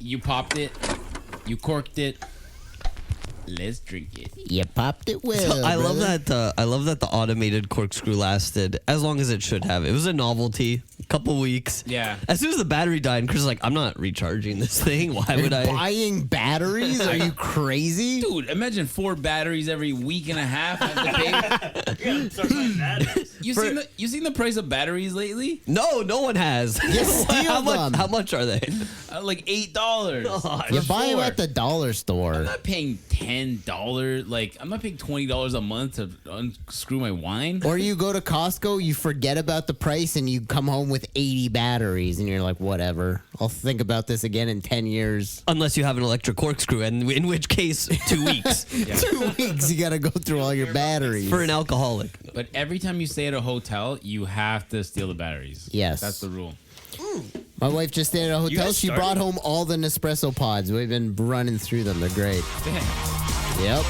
You popped it. You corked it. Let's drink it. You popped it well. So I love that. I love that the automated corkscrew lasted as long as it should have. It was a novelty, a couple weeks. Yeah. As soon as the battery died, Chris was like, "I'm not recharging this thing. Why would I?" Buying batteries? Are you crazy? Dude, imagine 4 batteries every week and a half. I have to pay. You seen the price of batteries lately? No, no one has. You steal them. How much are they? Like $8. You buy them at the dollar store. I'm not paying $10. Like, I'm not paying $20 a month to unscrew my wine. Or you go to Costco, you forget about the price, and you come home with 80 batteries, and you're like, whatever. I'll think about this again in 10 years. Unless you have an electric corkscrew, and in which case, 2 weeks. 2 weeks, you got to go through all your batteries. For an alcoholic. But every time you stay at a hotel, you have to steal the batteries. Yes. That's the rule. My wife just stayed at a hotel. guys She started? brought home all the Nespresso pods. We've been running through them. They're great. Damn. Yep.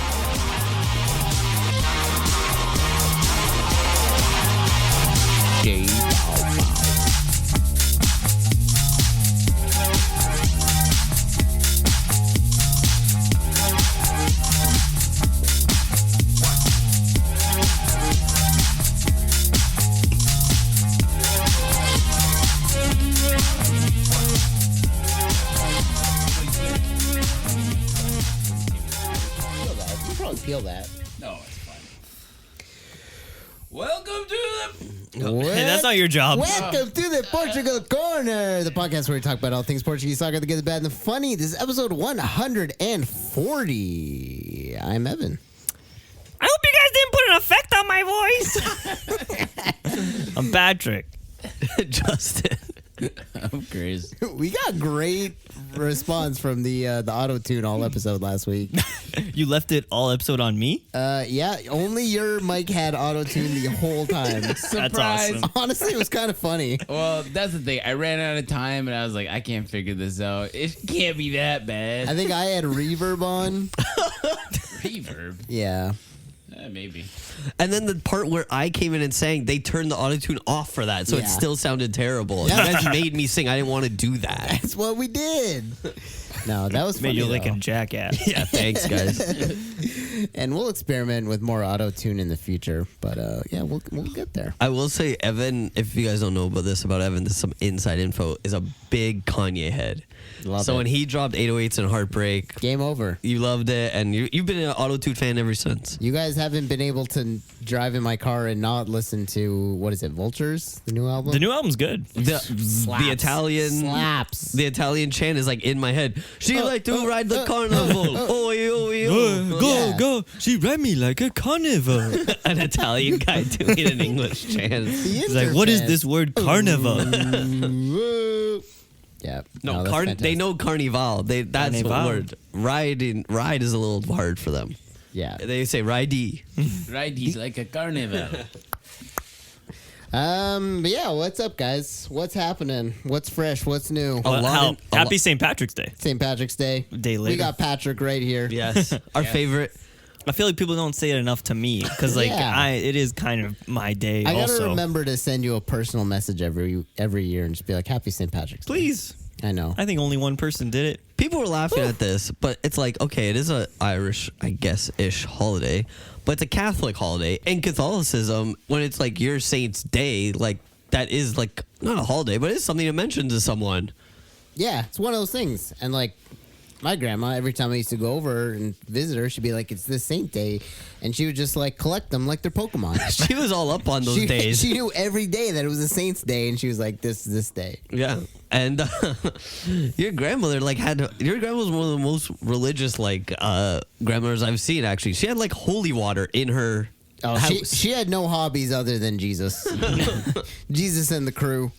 Peel that. No, it's fine. Welcome to the... Hey, that's not your job. Welcome to the Portugal Corner, the podcast where we talk about all things Portuguese soccer, the good, the bad, and the funny. This is episode 140. I'm Evan. I hope you guys didn't put an effect on my voice. I'm Patrick. Justin. I'm crazy. We got great response from the auto-tune all episode last week. You left it all episode on me? Yeah, only your mic had auto-tune the whole time. That's awesome. Honestly, it was kind of funny. Well, that's the thing. I ran out of time, and I was like, I can't figure this out. It can't be that bad. I think I had reverb on. Reverb? Yeah. Maybe. And then the part where I came in and sang, they turned the autotune off for that, so it Yeah. still sounded terrible. You guys made me sing. I didn't want to do that. That's what we did. No, that was funny, Made you like though. a jackass. Yeah, thanks, guys. And we'll experiment with more auto-tune in the future. But, yeah, we'll get there. I will say, Evan, if you guys don't know about this about Evan, this is some inside info, is a big Kanye head. Love so it. when he dropped 808s and Heartbreak, Game over. you loved it, and you've been an auto-tune fan ever since. You guys haven't been able to drive in my car and not listen to, what is it, Vultures? The new album? The new album's good. The Slaps. Italian Slaps. The Italian chant is like in my head. She like to ride the carnival. Oi, oi, oi. Yeah. go. She read me like a carnival. An Italian guy doing an English chant. He's like, what is this word carnival? Yeah. No, that's they fantastic. know carnival. That's the Carnival. word. Ride is a little hard for them. Yeah. They say ridey. Right? He's like a carnival. But yeah, what's up, guys? What's happening? What's fresh? What's new? Happy St. Patrick's Day. St. Patrick's Day. A day We later. got Patrick right here. Yes, our favorite. I feel like people don't say it enough to me because, like, Yeah. it is kind of my day. I gotta also, remember to send you a personal message every year and just be like, "Happy St. Patrick's Day." please. I know. I think only one person did it. People were laughing at this, but it's like, okay, it is a Irish, I guess, ish holiday, but it's a Catholic holiday. In Catholicism, when it's like your saint's day, like that is like not a holiday, but it's something to mention to someone. Yeah, it's one of those things. And like my grandma, every time I used to go over and visit her, she'd be like, "It's this saint day," and she would just like collect them like they're Pokemon. She was all up on those days. She knew every day that it was a saint's day, and she was like, "This day." Yeah, and your grandmother your grandma was one of the most religious grandmothers I've seen. Actually, she had like holy water in her Oh, house. she had no hobbies other than Jesus, Jesus and the crew.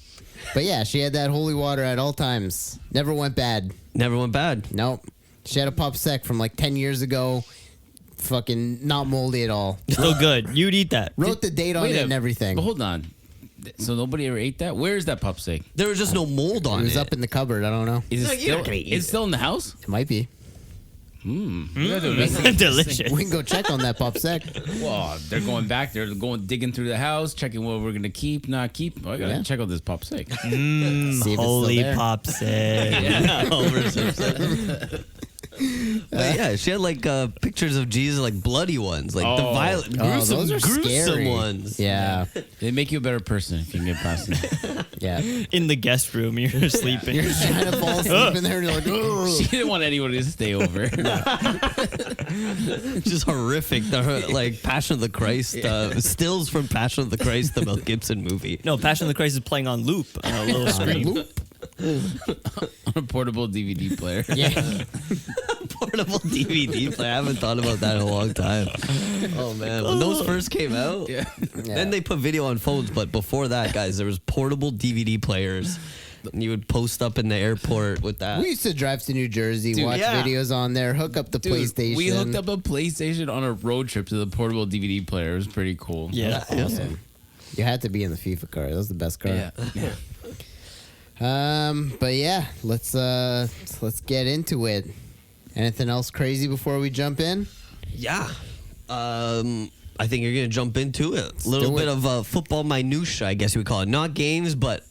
But yeah, she had that holy water at all times. Never went bad. Never went bad. Nope. She had a pop sec from like 10 years ago. Fucking not moldy at all. Still good. You'd eat that. Wrote the date on it and everything. But hold on. So nobody ever ate that? Where is that pup steak? There was just no mold on It it. was up in the cupboard. I don't know. Is No, it you're not still? gonna eat It's it. still in the house? It might be. Delicious. We can go check on that pop sec. Well, they're going back. They're going digging through the house, checking what we're gonna keep, not keep. I gotta check out this pop sake. See if it's still Holy there. popsicle. But yeah, she had like pictures of Jesus, like bloody ones, like the violent, gruesome, those are gruesome scary. ones. Yeah, They make you a better person if you can get past them. yeah. In the guest room, you're sleeping. You're trying to fall asleep in there, and you're like, "Ugh." She didn't want anybody to stay over. Just horrific. The like Passion of the Christ, stills from Passion of the Christ, the Mel Gibson movie. No, Passion of the Christ is playing on loop on a little screen. Loop. On a portable DVD player. Yeah. Portable DVD player. I haven't thought about that in a long time. Oh man, when those first came out, then they put video on phones. But before that, guys, there was portable DVD players. And you would post up in the airport with that. We used to drive to New Jersey, Dude, watch yeah. videos on there, hook up the Dude, PlayStation. we hooked up a PlayStation on a road trip to the portable DVD player. It was pretty cool. Yeah. Awesome. You had to be in the FIFA car. That was the best car. Yeah. But yeah, let's get into it. Anything else crazy before we jump in? Yeah. I think you're gonna jump into it. A little do bit it. of football minutia, I guess you would call it. Not games, but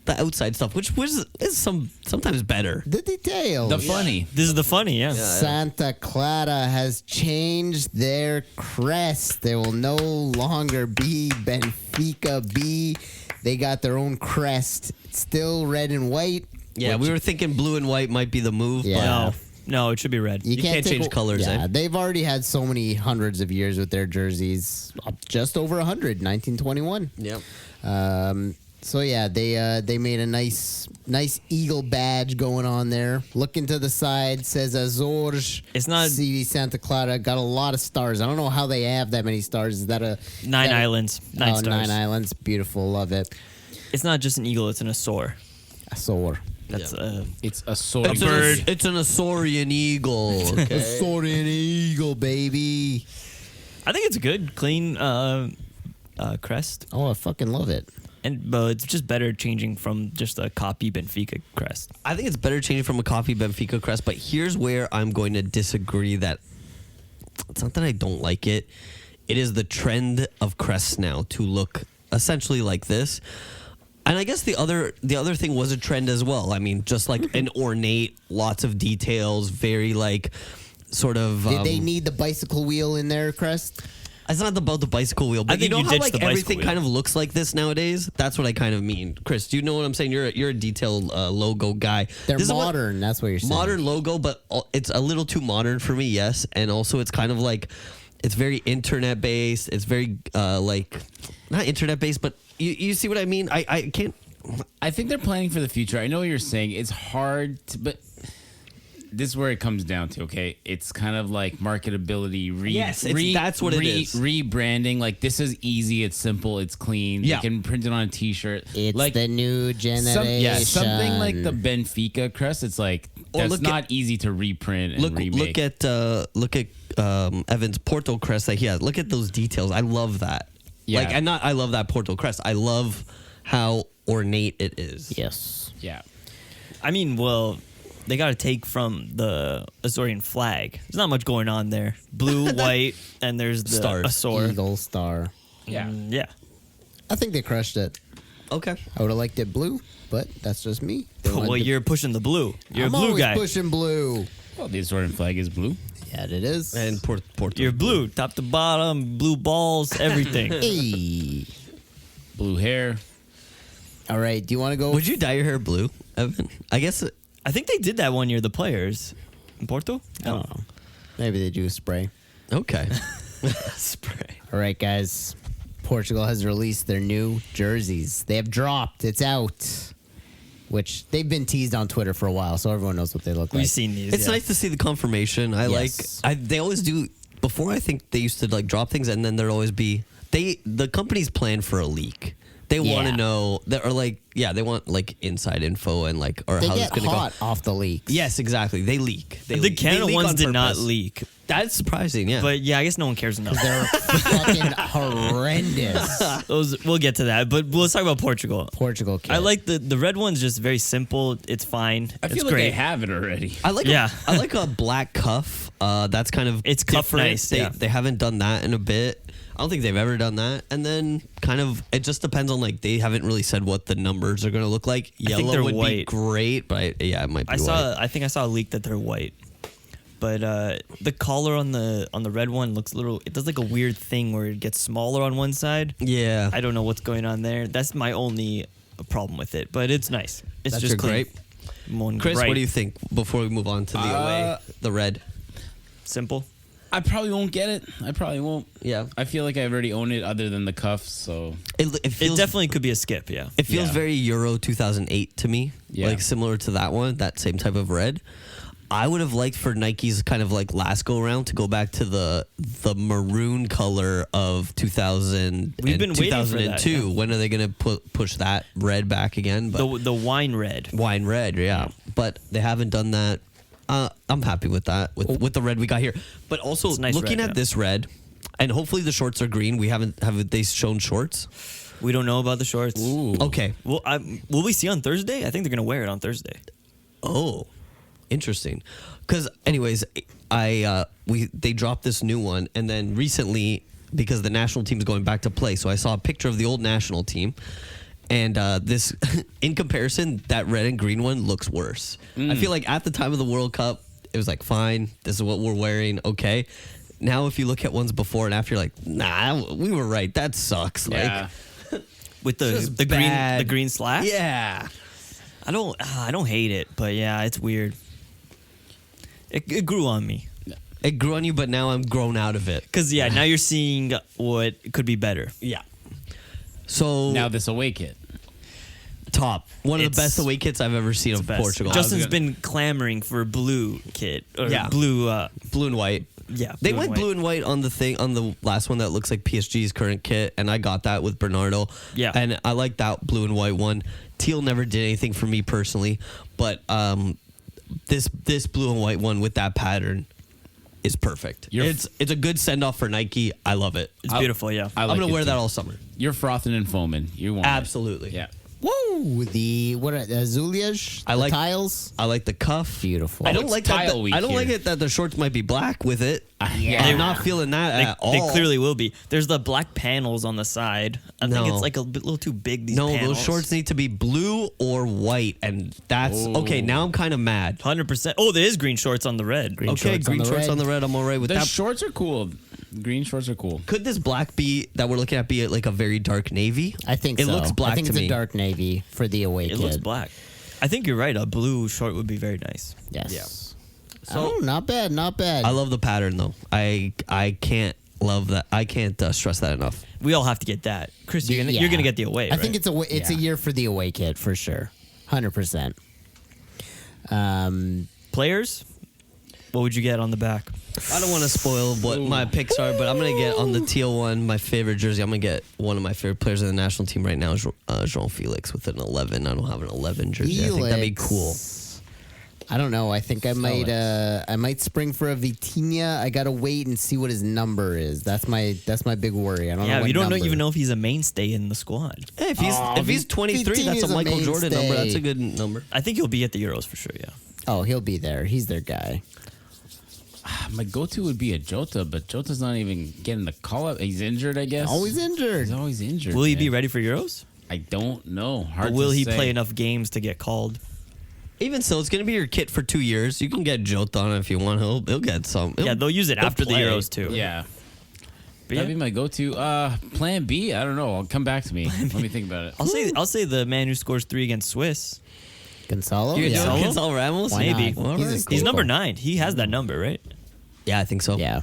the outside stuff, which is sometimes better. The details. The funny. This is the funny, yeah. Santa Clara has changed their crest. They will no longer be Benfica B. They got their own crest. It's still red and white. Yeah, we were thinking blue and white might be the move. Yeah. No, it should be red. You can't take change colors, Yeah, eh? they've already had so many hundreds of years with their jerseys. Just over 100, 1921. Yep. So yeah, they made a nice eagle badge going on there. Looking to the side says Azores. It's not- CD Santa Clara. Got a lot of stars. I don't know how they have that many stars. Is that a Nine islands. Nine stars. 9 islands. Beautiful. Love it. It's not just an eagle, it's an Azor. Azor. That's It's a sword. It's bird. It's an Azorian eagle. Okay. Azorian eagle, baby. I think it's a good, clean crest. Oh, I fucking love it. But it's just better changing from just a copy Benfica crest. I think it's better changing from a coffee Benfica crest, but here's where I'm going to disagree. That it's not that I don't like it. It is the trend of crests now to look essentially like this. And I guess the other thing was a trend as well. I mean, just like an ornate, lots of details, very like sort of. Did they need the bicycle wheel in their crest? It's not about the bicycle wheel, but I think you know you how ditched like the bicycle everything wheel. kind of looks like this nowadays. That's what I kind of mean, Chris. Do you know what I'm saying? You're a detailed logo guy. They're This is what- modern. That's what you're saying. modern logo, but it's a little too modern for me. Yes, and also it's kind of like it's very internet based. It's very like not internet based, but you see what I mean? I can't. I think they're planning for the future. I know what you're saying. It's hard, but this is where it comes down to. Okay, it's kind of like marketability. That's what it is. Rebranding. Like this is easy. It's simple. It's clean. Yeah. You can print it on a T-shirt. It's like the new generation. something like the Benfica crest. It's like Or that's look not easy to reprint and remake. Look at Evan's Porto crest that he has. Look at those details. I love that. Yeah. I love that Porto crest. I love how ornate it is. Yes. Yeah. I mean, well, they got to take from the Azorian flag. There's not much going on there. Blue, white, and there's the Stars. Azor. Eagle star. Yeah. Yeah. I think they crushed it. Okay. I would have liked it blue, but that's just me. They Well, wanted to- you're pushing the blue. You're I'm a blue always guy. pushing blue. Well, the Azorian flag is blue. Yeah, it is. And Porto. You're blue, top to bottom, blue balls, everything. Hey. Blue hair. All right. Do you want to go? Would you dye your hair blue, Evan? I guess. I think they did that one year, the players. In Porto? I don't know. Maybe they do a spray. Okay. Spray. All right, guys. Portugal has released their new jerseys. They have dropped. It's out. Which they've been teased on Twitter for a while, so everyone knows what they look like. We've seen these. It's yeah. nice to see the confirmation. Yes. They always do. Before, I think they used to like drop things, and then there'd always be the companies plan for a leak. They want to Yeah. know that, or like, yeah, they want like inside info and like, or They how get it's gonna hot go. off the leaks. Yes, exactly. They leak. They The leak. They Canada leak ones on did not purpose. leak. That's surprising. Yeah. But yeah, I guess no one cares enough. They're fucking horrendous. We'll get to that. But let's talk about Portugal. Portugal kid. I like the red one's just very simple. It's fine. I it's feel like great. they have it already. I like Yeah. I like a black cuff That's kind of It's cuff different. nice, They, yeah. they haven't done that in a bit. I don't think they've ever done that. And then kind of it just depends on like they haven't really said what the numbers are going to look like. I think Yellow they're would be white. great, but it might be I white. think I saw a leak that they're white. But the collar on the red one looks a little. It does like a weird thing where it gets smaller on one side. Yeah. I don't know what's going on there. That's my only problem with it. But it's nice. It's That's just your clean. grape. One Chris, bright, what do you think before we move on to the red? simple? I probably won't get it. I probably won't. Yeah. I feel like I've already owned it other than the cuffs, so It It feels definitely could be a skip. Yeah. It feels Yeah. very Euro 2008 to me, Yeah. like similar to that one, that same type of red. I would have liked for Nike's kind of like last go around to go back to the maroon color of 2000. We've been waiting for that, 2002. yeah. When are they going to push that red back again? But The wine red. wine red, yeah. But they haven't done that. I'm happy with that with the red we got here. But also It's nice looking red, at yeah. this red, and hopefully the shorts are green. We haven't they shown shorts? We don't know about the shorts. ooh. Okay. Well, will we see on Thursday? I think they're gonna wear it on Thursday. Oh, interesting. Because anyways, they dropped this new one, and then recently because the national team's going back to play, so I saw a picture of the old national team, and this in comparison, that red and green one looks worse. I feel like at the time of the World Cup, it was like fine. This is what we're wearing. Okay. Now, if you look at ones before and after, you're like, nah, we were right. That sucks. Yeah. With Just the bad. green slash. Yeah. I don't hate it, but yeah, it's weird. It grew on me. It grew on you, but now I'm grown out of it. Cause yeah, now you're seeing what could be better. Yeah. So Now this away kit. top. One of the It's- best away kits I've ever seen of Best. Portugal. Justin's gonna- been clamoring for blue kit or Yeah. blue. Blue and white. Yeah, They blue and went blue and white on the last one that looks like PSG's current kit, and I got that with Bernardo. Yeah. And I like that blue and white one. Teal never did anything for me personally, but this blue and white one with that pattern is perfect. It's a good send off for Nike. I love it. It's beautiful. Yeah. I I'm like gonna it wear too. that all summer. You're frothing and foaming. You want it. Absolutely. Yeah. Woo! The azulejos. I the like- tiles. I like the cuff. Beautiful. I don't it's like tile that. week I don't here. like it that the shorts might be black with it. Yeah. I'm not feeling that at all. They clearly will be. There's the black panels on the side. I think No. it's like a little too big. These No, panels. those shorts need to be blue or white, and that's okay. Now I'm kind of mad. 100%. Oh, there is green shorts on the red. Green Okay, shorts on green the shorts red. on the red. I'm all right with The that. shorts are cool. Green shorts are cool. Could this black be that we're looking at be like a very dark navy? I think It so. looks black I think to it's me. a dark navy for the away It kit. looks black. I think you're right. A blue short would be very nice. Yes. Yeah. So not bad, not bad. I love the pattern though. I can't love that. I can't stress that enough. We all have to get that. Chris, you're Yeah. gonna get the away. I think it's a Yeah. year for the away kit for sure, 100%. Players. What would you get on the back? I don't want to spoil what my picks are, but I'm gonna get on the teal one. My favorite jersey. I'm gonna get one of my favorite players in the national team right now, is João Felix with an 11. I don't have an 11 jersey. I think that'd be cool. I don't know. I think I might spring for a Vitinha. I gotta wait and see what his number is. That's my big worry. I don't know. Yeah, what we don't number. even know if he's a mainstay in the squad. Hey, if he's 23, that's Vitinha's a a Michael Jordan mainstay. number. That's a good number. I think he'll be at the Euros for sure. Yeah. Oh, he'll be there. He's their guy. My go-to would be a Jota, but Jota's not even getting the call-up. He's injured, I guess. Always injured. He's always injured. Will he be man. ready for Euros? I don't know. Hard Or will to he say. play enough games to get called? Even so, it's gonna be your kit for 2 years. You can get Jota on it if you want. He'll get some. Yeah, they'll use it he'll after play. the Euros too. Yeah. But That'd yeah. be my go-to. Plan B? I don't know. I'll come back to me. Let me think about it. I'll say the man who scores 3 against Swiss. Gonzalo. You're Yeah. doing Gonzalo Ramos? Why Maybe. not? All He's a right. staple. He's number 9. He has that number, right? Yeah, I think so. Yeah.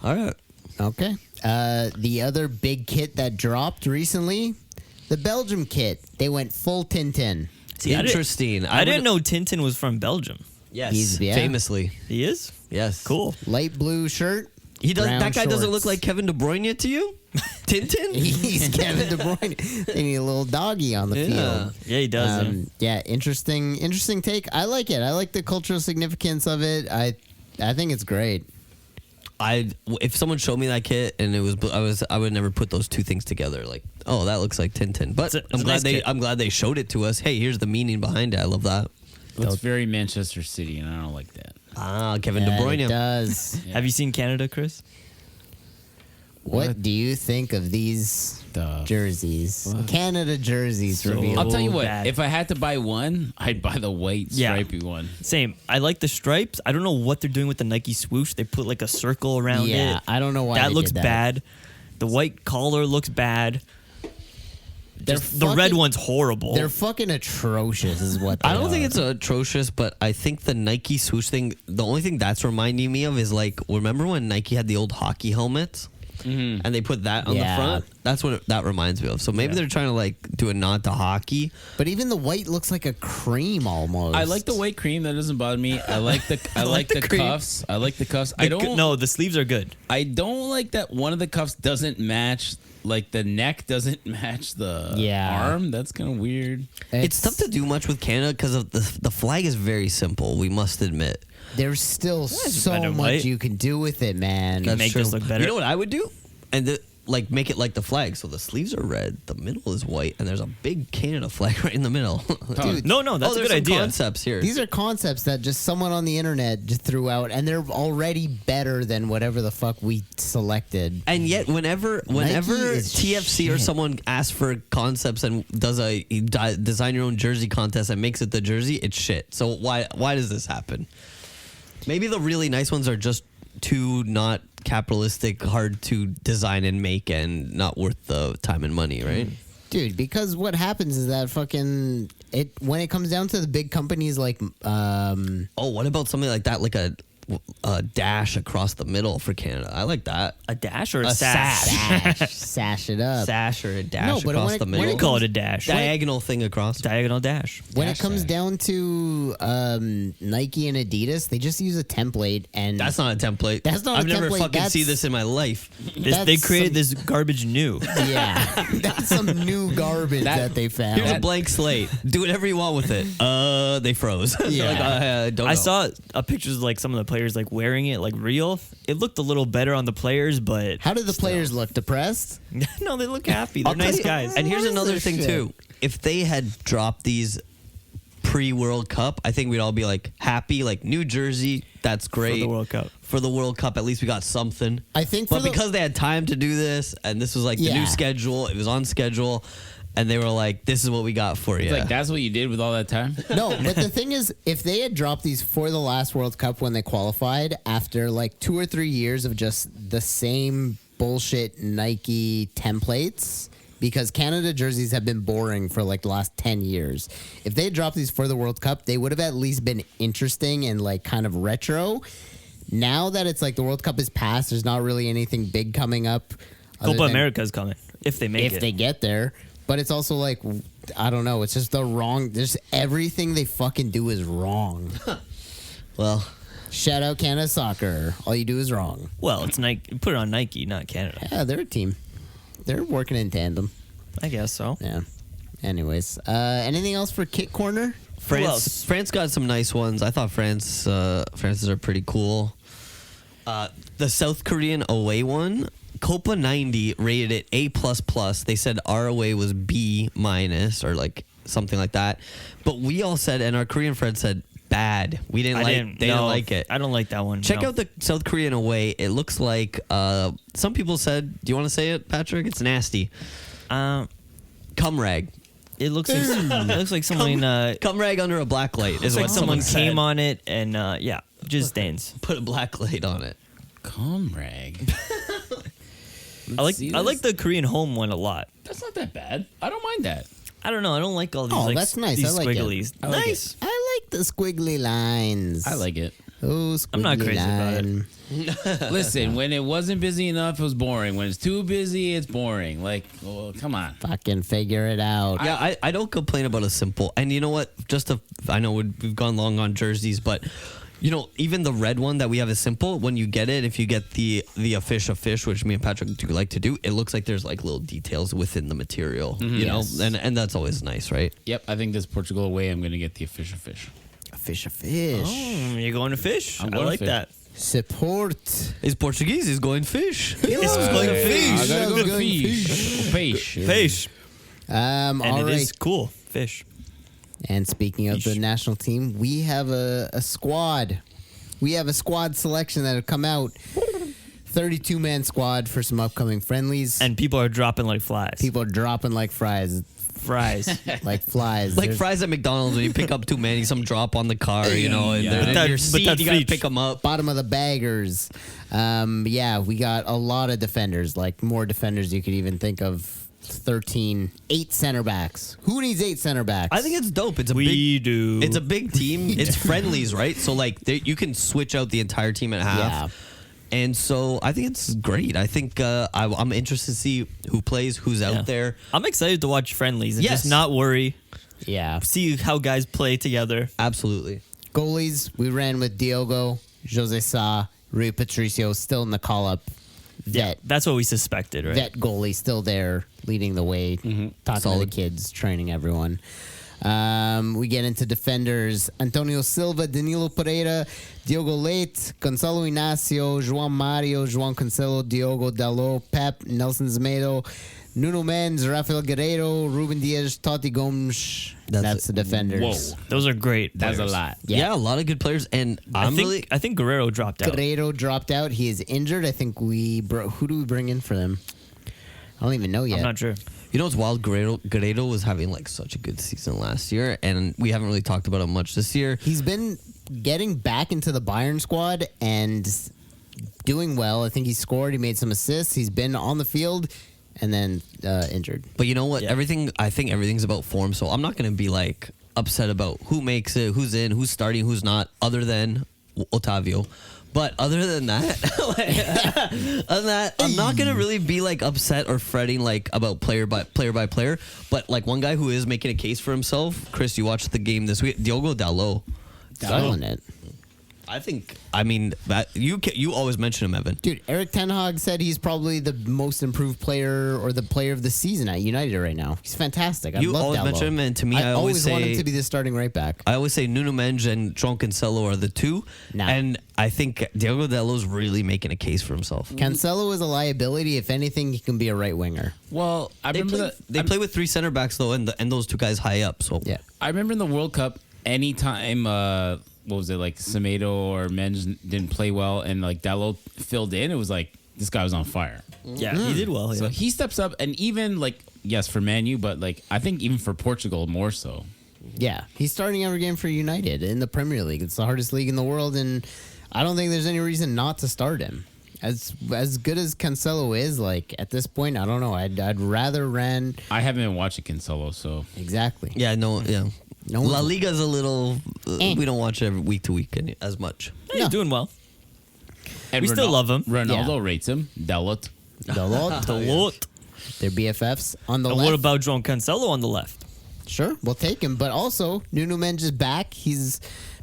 All right. Okay. The other big kit that dropped recently, the Belgium kit. They went full Tintin. See, Interesting. I didn't know Tintin was from Belgium. Yes, Yeah. famously. He is? Yes. Cool. Light blue shirt. He does. brown That guy doesn't look shorts. like Kevin De Bruyne to you, Tintin. He's Kevin De Bruyne. They need a little doggy on the Yeah. field. Yeah, he does. Yeah, interesting take. I like it. I like the cultural significance of it. I think it's great. If someone showed me that kit and it was, I would never put those two things together. Like, oh, that looks like Tintin. But It's a nice kit. I'm glad they showed it to us. Hey, here's the meaning behind it. I love that. It's very Manchester City, and I don't like that. Kevin De Bruyne. It does. Have you seen Canada, Chris? What do you think of these jerseys? Canada jerseys So- revealed. I'll tell you what. bad. If I had to buy one, I'd buy the white Yeah. stripy one. Same. I like the stripes. I don't know what they're doing with the Nike swoosh. They put like a circle around Yeah, it. I don't know why that they looks did that. bad. The white collar looks bad. They're The red fucking- one's horrible. They're fucking atrocious, is what they I don't think are. it's atrocious, but I think the Nike swoosh thing, the only thing that's reminding me of is like, remember when Nike had the old hockey helmets? And they put that on the Yeah. front? That's what that reminds me of. So maybe they're trying to like do a nod to hockey. But even the white looks like a cream almost. I like the white cream. That doesn't bother me. I like the I like the cream. cuffs. I like the cuffs. No, the sleeves are good. I don't like that one of the cuffs doesn't match. Like the neck doesn't match the arm. That's kind of weird. It's tough to do much with Canada because of the flag is very simple, we must admit. There's still so better much white. you can do with it, man. That's make this look better. You know what I would do? And like make it like the flag. So the sleeves are red, the middle is white, and there's a big Canada flag right in the middle. Dude, No, that's a there's good some idea. concepts here. these are concepts that just someone on the internet just threw out, and they're already better than whatever the fuck we selected. And yet, whenever is TFC or shit. someone asks for concepts and does a design your own jersey contest and makes it the jersey, it's shit. So why does this happen? Maybe the really nice ones are just too not capitalistic, hard to design and make, and not worth the time and money, right? Dude, because what happens is that fucking when it comes down to the big companies like Oh, what about something like that, like a dash across the middle for Canada? I like that. A dash or a, A sash? sash it up. Sash or a dash No, but across when the it- middle. when We call it a dash. Diagonal thing across. Diagonal dash. When Dash it comes sash. down to Nike and Adidas, they just use a template, and That's not a template. That's not a I've never template, fucking that's- see this in my life. They That's created some- this garbage new. yeah, that's some new garbage that they found. Here's a blank slate. Do whatever you want with it. They froze. Yeah. Like, don't I know. saw pictures of like some of the players like wearing it like real. It looked a little better on the players, but How did the players look? Depressed? no, they look happy. They're I'll tell nice you- guys. And here's What is another this thing shit? too. If they had dropped these pre-World Cup, I think we'd all be like happy. Like New Jersey, that's great the World Cup. For the World Cup, at least we got something. I think for But the- because they had time to do this, and this was like the Yeah. new schedule, it was on schedule, and they were like, "This is what we got for you." It's like that's what you did with all that time. No, but the thing is, if they had dropped these for the last World Cup when they qualified, after like 2 or 3 years of just the same bullshit Nike templates, because Canada jerseys have been boring for like the last 10 years. If they had dropped these for the World Cup, they would have at least been interesting and like kind of retro. Now that it's like the World Cup is past, there's not really anything big coming up. other Copa than- America's coming if they make if it. they get there. But it's also like, I don't know. It's just the wrong. There's everything they fucking do is wrong. well, Shout out Canada Soccer. All you do is wrong. Well, it's Nike. Put it on Nike, not Canada. Yeah, they're a team. They're working in tandem. I guess so. Yeah. Anyways, anything else for Kit Corner? France got some nice ones. I thought France's are pretty cool. The South Korean away one, Copa 90 rated it A++. They said our away was B- or like something like that. But we all said, and our Korean friend said bad. We didn't they didn't like it. I don't like that one. Check no. out the South Korean away. It looks like some people said. Do you want to say it, Patrick? It's nasty. Cum rag. It looks like it looks like someone Cum rag under a black light it's is like what someone said. came on it and yeah, jizz stains. Put a black light on it. Comrag. I like the Korean home one a lot. That's not that bad. I don't mind that. I don't know. I don't like all these. Oh, like, that's nice. These I like it. squigglies. I like Nice. I like the squiggly lines. I like it. Oh, squiggly I'm not crazy about it. line. Listen, when it wasn't busy enough, it was boring. When it's too busy, it's boring. Like, well, come on. Fucking figure it out. Yeah, I don't complain about a simple. And you know what? I know we've gone long on jerseys, but you know, even the red one that we have is simple. When you get it, if you get the a fish, which me and Patrick do like to do, it looks like there's like little details within the material. You know, Yes. and that's always nice, right? Yep, I think this Portugal away, I'm going to get the official fish. A fish. You're going to fish. I'm I going to like fish. that. Support. He's Portuguese. He's going fish. It's going fish. I gotta go to Going fish. Fish. Fish. All And it right. is cool. Fish. And speaking of the Fish. national team, we have a squad. we have a squad selection that have come out. 32-man squad for some upcoming friendlies. And people are dropping like flies. People are dropping like fries. Fries. Like flies. Like There's- fries at McDonald's when you pick up too many, some drop on the car, you know, and they're in But your that- seat, but that you gotta reach. pick them up. bottom of the baggers. Yeah, we got a lot of defenders, like more defenders you could even think of. 8 center backs. Who needs 8 center backs? I think it's dope. It's a We big, do. It's a big team. It's friendlies, right? So like you can switch out the entire team at half. Yeah. And so I think it's great. I think I'm interested to see who plays, who's Yeah. out there. I'm excited to watch friendlies and Yes. just not worry. Yeah. See how guys play together. Absolutely. Goalies, we ran with Diogo, Jose Sa, Rui Patricio still in the call-up. Vet. That's what we suspected, right? Vet goalie still there, leading the way, talking to Solid. the kids, training everyone. We get into defenders: Antonio Silva, Danilo Pereira, Diogo Leite, Gonçalo Inácio, João Mario, João Cancelo, Diogo Dalot, Pep, Nelson Semedo, Nuno Mendes, Rafael Guerreiro, Ruben Dias, Totti Gomes. That's the defenders. Whoa. Those are great. That's a players. lot. Yeah. a lot of good players. And I I'm really. think Guerrero dropped out. Guerreiro dropped out. He is injured. I think who do we bring in for them? I don't even know yet. I'm not sure. You know what's wild? Guerrero was having like such a good season last year, and we haven't really talked about it much this year. He's been getting back into the Bayern squad and doing well. I think he scored. He made some assists. He's been on the field and then injured. But you know what? Yeah. I think everything's about form. So I'm not going to be like upset about who makes it, who's in, who's starting, who's not, other than Otavio. But other than that, I'm not gonna really be like upset or fretting like about player by player. But like one guy who is making a case for himself, Chris, you watched the game this week, Diogo Dalot. Selling it. I mean that you always mention him, Evan. Dude, Eric Ten Hag said he's probably the most improved player or the player of the season at United right now. He's fantastic. I You love always Dalot. mention him, and to me, I always want say- him to be the starting right back. I always say Nuno Mendes and João Cancelo are the two, Nah. and I think Diogo Dalot's really making a case for himself. Cancelo is a liability. If anything, he can be a right winger. Well, I remember They play with 3 center backs though, and those 2 guys high up. So Yeah. I remember in the World Cup, anytime what was it, like Semedo or Mendes didn't play well and like Dalot filled in, it was like this guy was on fire. Yeah, he did well. So Yeah. he steps up, and even like yes for Man U, but like I think even for Portugal more so. Yeah, he's starting every game for United in the Premier League. It's the hardest league in the world, and I don't think there's any reason not to start him. As good as Cancelo is, like at this point, I don't know. I'd rather ran I haven't been watching Cancelo, so exactly. yeah, no. No La one's- Liga's a little. Eh. We don't watch it every week to week as much. He's No. doing well. and We still love him. Ronaldo Yeah. rates him. Dalot. Dalot. They're BFFs on the And left. what about João Cancelo on the left? Sure, we'll take him. But also, Nuno Mendes is back. He's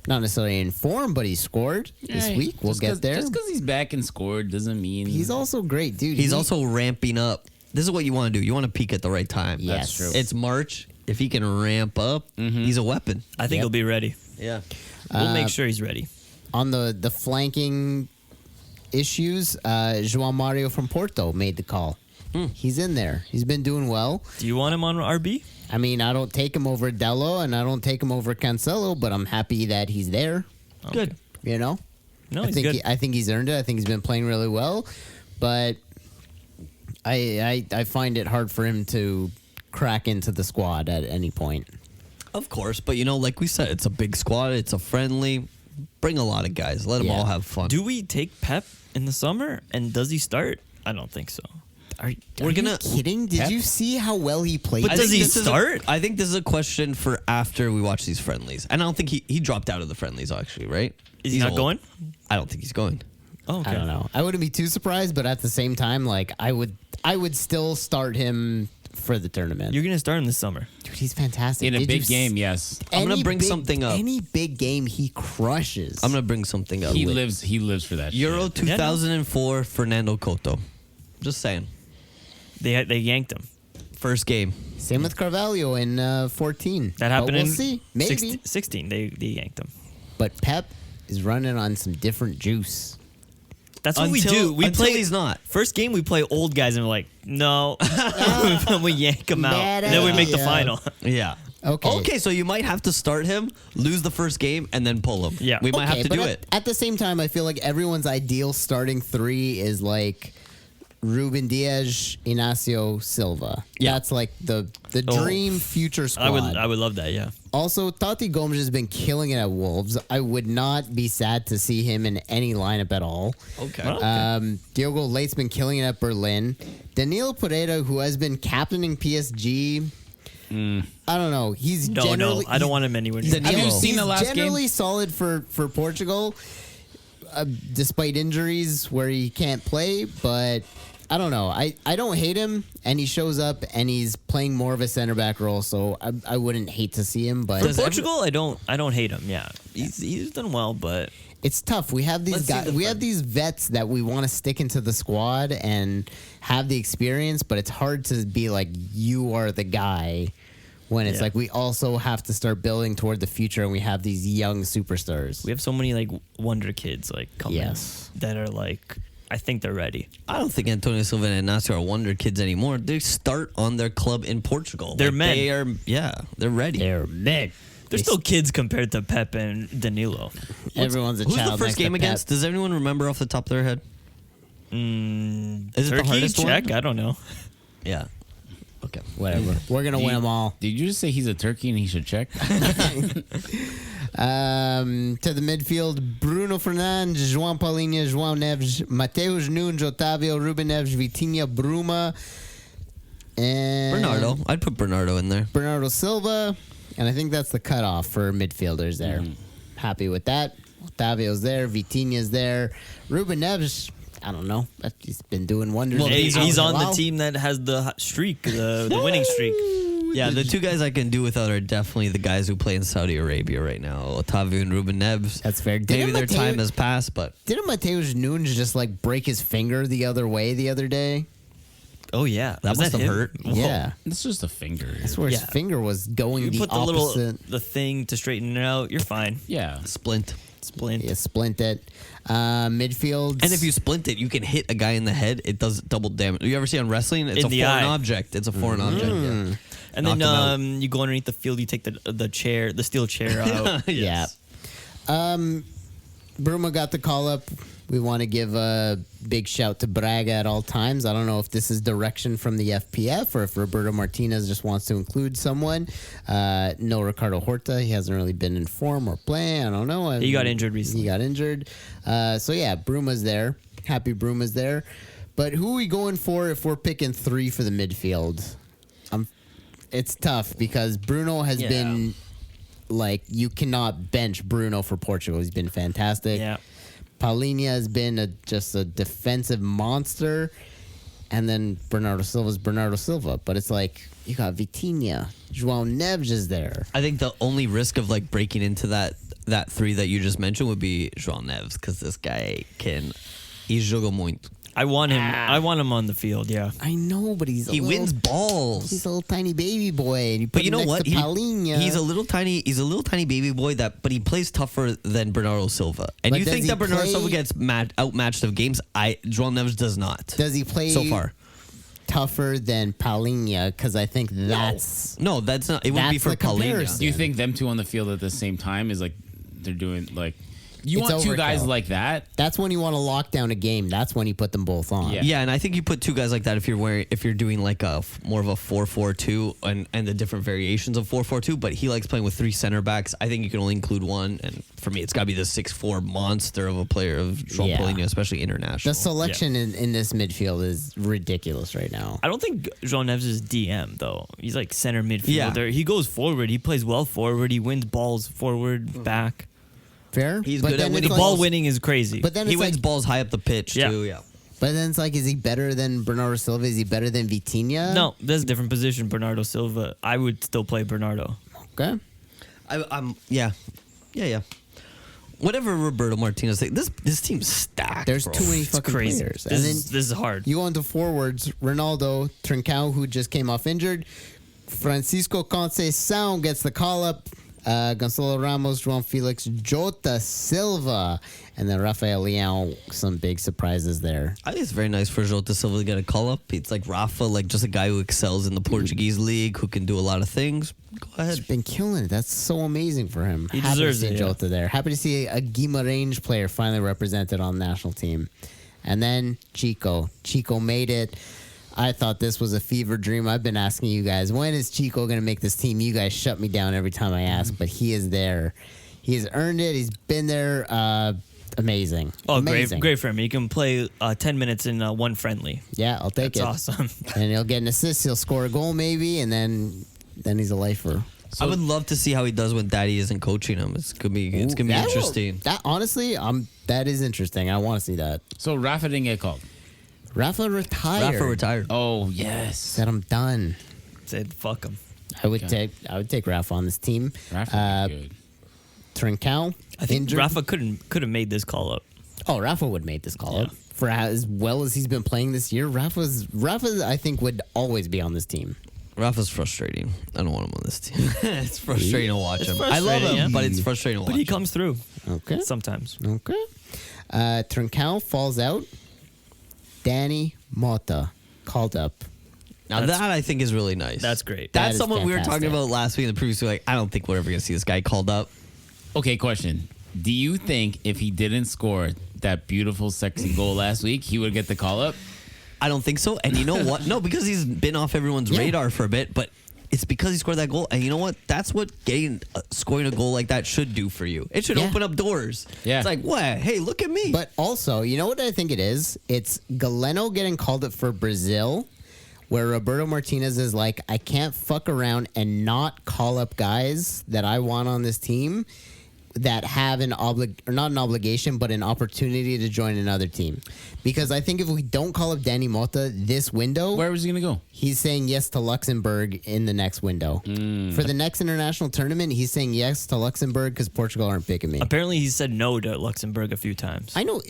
not necessarily in form, but he scored this Yeah, week. We'll just get there. Just because he's back and scored doesn't mean He's also great, dude. He's He- also ramping up. This is what you want to do. You want to peak at the right time. Yes. That's true. It's March. If he can ramp up, he's a weapon. I think Yep. he'll be ready. Yeah. We'll make sure he's ready. on the flanking issues. João Mario from Porto made the call. He's in there. He's been doing well. Do you want him on RB? I mean, I don't take him over Dalot and I don't take him over Cancelo, but I'm happy that he's there. Good. You know, No, I he's think good. I think he's earned it. I think he's been playing really well, but I find it hard for him to crack into the squad at any point. Of course, but like we said, it's a big squad. It's a friendly. Bring a lot of guys. Let them Yeah. all have fun. Do we take Pep in the summer? And does he start? I don't think so. We're gonna- you kidding? Did Pep? you see how well he played? But I does think he this is start? I think this is a question for after we watch these friendlies. And I don't think he dropped out of the friendlies, actually, right? Is he He's not old. going? I don't think he's going. Oh, okay. I don't know. I wouldn't be too surprised, but at the same time, like I would still start him for the tournament. You're going to start him this summer. Dude, he's fantastic. in a Did you big game. Yes, I'm gonna any bring big- something up. Any big game, he crushes. I'm going to bring something up. he lives for that. Euro shit. 2004, Fernando Couto. Just saying. They yanked him. First game. Same with Carvalho in 14. That But happened we'll in see. Maybe. 16. They yanked him. But Pep is running on some different juice. That's what we Until- do. We until play. he's not. First game, we play old guys and we're like, no. We yank them out. Bad And then we make the idea. final. Yeah. Okay. So you might have to start him, lose the first game, and then pull him. Yeah. We might have to but do at, it. At the same time, I feel like everyone's ideal starting three is like Ruben Diaz, Inacio, Silva. Yeah. That's like the Oh. dream future squad. I would love that. Yeah. Also, Tati Gomes has been killing it at Wolves. I would not be sad to see him in any lineup at all. Okay. Diogo Leite's been killing it at Berlin. Danilo Pereira, who has been captaining PSG, I don't know. He's No, generally, I don't want him anywhere. near. Danilo. Have you seen the last generally game? solid for Portugal, despite injuries where he can't play. But I don't know. I don't hate him, and he shows up, and he's playing more of a center back role. So I wouldn't hate to see him. But For Portugal, I don't hate him. Yeah, he's done well, but it's tough. We have these Let's see guys. the We front. have these vets that we want to stick into the squad and have the experience, but it's hard to be like you are the guy when it's Yeah. like we also have to start building toward the future, and we have these young superstars. we have so many like wonder kids like coming Yes. that are like I think they're ready. I don't think Antonio Silva and Inacio are wonder kids anymore. They start on their club in Portugal. They're men. They are, they're ready. They're men. They're still kids compared to Pepe and Danilo. Everyone's a Who's child. the first next to game Pep. against? Does anyone remember off the top of their head? Is it the Turkey, hardest one? Czech? I don't know. Yeah. Okay. Whatever. We're gonna win them all. Did you just say he's a turkey and he should check? To the midfield: Bruno Fernandes, João Palhinha, João Neves, Mateus Nunes, Otávio, Ruben Neves, Vitinha, Bruma, and Bernardo. I'd put Bernardo in there. Bernardo Silva, and I think that's the cutoff for midfielders there. Happy with that. Otavio's there, Vitinha's there, Ruben Neves. I don't know. He's been doing wonders. Well, Hey, he's on the Wow. team that has the hot streak, the winning streak. Yeah, the two guys I can do without are definitely the guys who play in Saudi Arabia right now, Otavio and Ruben Neves. That's fair. Maybe Didn't their Mateo- time has passed, but Didn't Mateus Nunes just like break his finger the other way the other day? Oh yeah, That Was must have him? hurt. Whoa. Yeah. It's just a finger. That's where his Yeah. finger was going You the put the opposite. the thing to straighten it out. You're fine. Yeah. splint. Splint. Yeah, splint it. Midfield. And if you splint it, you can hit a guy in the head. It does double damage. You ever see on wrestling? It's In a the foreign eye. object. It's a foreign object. Yeah. And Knocked then him out. you go underneath the field. You take the chair, the steel chair out. Yes. Bruma got the call up. We want to give a big shout to Braga at all times. I don't know if this is direction from the FPF or if Roberto Martinez just wants to include someone. No Ricardo Horta. He hasn't really been in form or playing. I don't know. He got injured recently. He got injured. So yeah, Bruma's there. Happy Bruma's there. But who are we going for if we're picking three for the midfield? It's tough because Bruno has Yeah. been like, you cannot bench Bruno for Portugal. He's been fantastic. Yeah. Paulinho has been just a defensive monster. And then Bernardo Silva's Bernardo Silva. But it's like, you got Vitinha. João Neves is there. I think the only risk of like breaking into that three that you just mentioned would be João Neves because this guy he's joga muito. I want him. I want him on the field. Yeah. I know, but He wins balls. He's a little tiny baby boy. And you put But you him know next what? to Paulinho. He's a little tiny baby boy but he plays tougher than Bernardo Silva. And But you does think he that Bernardo play- Silva gets outmatched of games? João Neves does not. Does he play so far? tougher than Paulinho? Because I think that's... No, that's not. It would be That's for the Paulinho. comparison. Do you think them two on the field at the same time is like they're doing like you It's want two guys overkill. like that? That's when you want to lock down a game. That's when you put them both on. Yeah. Yeah, and I think you put two guys like that if you're doing like more of a 4-4-2 and the different variations of 4-4-2. But he likes playing with three center backs. I think you can only include one, and for me, it's got to be the 6'4" monster of a player of João Yeah. Paulinho, especially international. The selection in this midfield is ridiculous right now. I don't think João Neves is DM though. He's like center midfielder. Yeah. He goes forward. He plays well forward. He wins balls forward, back. Fair? He's But good at then winning it's Ball like- winning is crazy. But then he it's wins like, balls high up the pitch Yeah. too. Yeah. but then it's like, is he better than Bernardo Silva? Is he better than Vitinha? no, that's a different position. Bernardo Silva. I would still play Bernardo. Okay. I'm yeah. Whatever Roberto Martinez think, this team's stacked. There's bro. too many It's fucking crazy. players. This And then is hard. you go into forwards, Ronaldo, Trincao, who just came off injured. Francisco Conceição gets the call up. Gonzalo Ramos, João Felix, Jota Silva, and then Rafael Leão. Some big surprises there. I think it's very nice for Jota Silva to get a call up. It's like Rafa, like just a guy who excels in the Portuguese league, who can do a lot of things. Go He's ahead. been killing it. That's so amazing for him. He Happy deserves to see it, yeah. Jota there. Happy to see a Guimarães player finally represented on the national team. And then Chico. Chico made it. I thought this was a fever dream. I've been asking you guys, when is Chico going to make this team? You guys shut me down every time I ask, but he is there. He has earned it. He's been there. Amazing. Oh, Amazing. great for him. He can play 10 minutes in one friendly. Yeah, I'll take That's it. awesome. And he'll get an assist. He'll score a goal maybe, and then he's a lifer. I would love to see how he does when Daddy isn't coaching him. It's gonna be interesting. That honestly, that is interesting. I want to see that. So Rafa didn't get called. Rafa retired. Rafa retired. Oh yes. Said I'm done. Said fuck him. I would take Rafa on this team. Rafa did good. Trincao. I think injured. Rafa could have made this call up. Oh, Rafa would make this call Yeah. up for as well as he's been playing this year. Rafa, I think, would always be on this team. Rafa's frustrating. I don't want him on this team. It's frustrating to watch him. I love frustrating, him, yeah. but it's frustrating to watch But he him. comes through Okay. sometimes. Okay. Trincao falls out. Danny Mota called up. Now That's- that I think is really nice. That's great. That's That is someone we were talking fantastic. about last week in the preview. Like, I don't think we're ever gonna see this guy called up. Okay, question. Do you think if he didn't score that beautiful, sexy goal last week, he would get the call up? I don't think so. And you know what? No, because he's been off everyone's Yeah. radar for a bit, but it's because he scored that goal. And you know what? That's what scoring a goal like that should do for you. It should Yeah. open up doors. Yeah. It's like, what? Hey, look at me. But also, you know what I think it is? It's Galeno getting called up for Brazil, where Roberto Martinez is like, I can't fuck around and not call up guys that I want on this team that have not an obligation, but an opportunity to join another team. Because I think if we don't call up Danny Mota this window, Where was he gonna go? he's saying yes to Luxembourg in the next window. For the next international tournament, he's saying yes to Luxembourg because Portugal aren't picking me. Apparently, he said no to Luxembourg a few times. I know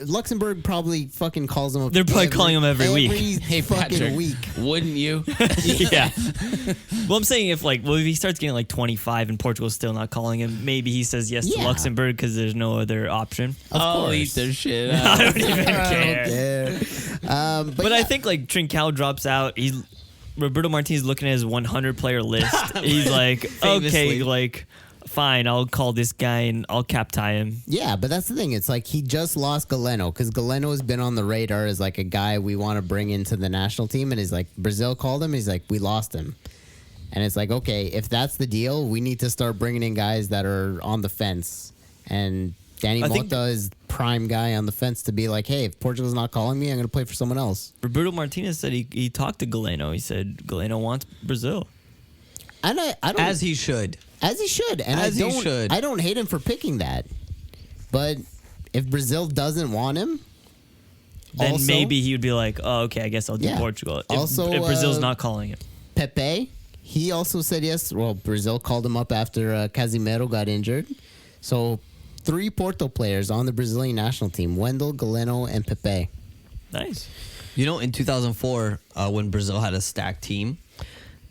Luxembourg probably fucking calls him up. They're probably calling him every week. Hey, fucking Patrick, week. wouldn't you? Yeah. Well, I'm saying if he starts getting like 25 and Portugal's still not calling him, maybe he says yes to Yeah. Luxembourg because there's no other option. Of I'll course. eat their shit I out. don't even I care. don't care. But I think like Trincao drops out. Roberto Martinez looking at his 100 player list. He's like, Famously. okay, like fine, I'll call this guy and I'll cap tie him. Yeah, but that's the thing. It's like he just lost Galeno because Galeno has been on the radar as like a guy we want to bring into the national team. And he's like, Brazil called him. He's like, we lost him. And it's like, okay, if that's the deal, we need to start bringing in guys that are on the fence. And Danny I think- Mota is prime guy on the fence to be like, hey, if Portugal's not calling me, I'm going to play for someone else. Roberto Martinez said he talked to Galeno. He said Galeno wants Brazil. And I don't, As he should. as he should. And As he should. I don't hate him for picking that. But if Brazil doesn't want him, Then also, maybe he would be like, oh, okay, I guess I'll do Yeah. Portugal. If, Also, if Brazil's not calling him. Pepe, he also said yes. Well, Brazil called him up after Casimiro got injured. So 3 Porto players on the Brazilian national team: Wendel, Galeno, and Pepe. Nice. You know, in 2004, when Brazil had a stacked team,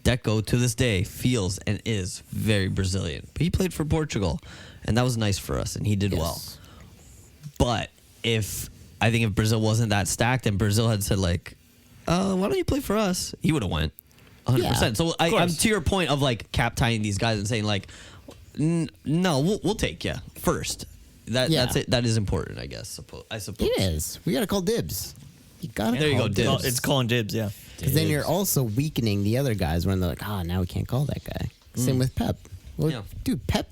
Deco, to this day, feels and is very Brazilian. But he played for Portugal, and that was nice for us, and he did well. But I think if Brazil wasn't that stacked and Brazil had said, like, why don't you play for us? He would have went 100%. Yeah, So I'm to your point of, like, cap tying these guys and saying, like, no, we'll take you first. That's it. That is important, I guess. I suppose. It is. We got to call dibs. You got to There you call go, dibs. It's calling dibs, yeah. Because then you're also weakening the other guys when they're like, now we can't call that guy. Same with Pep. Well, Yeah. dude, Pep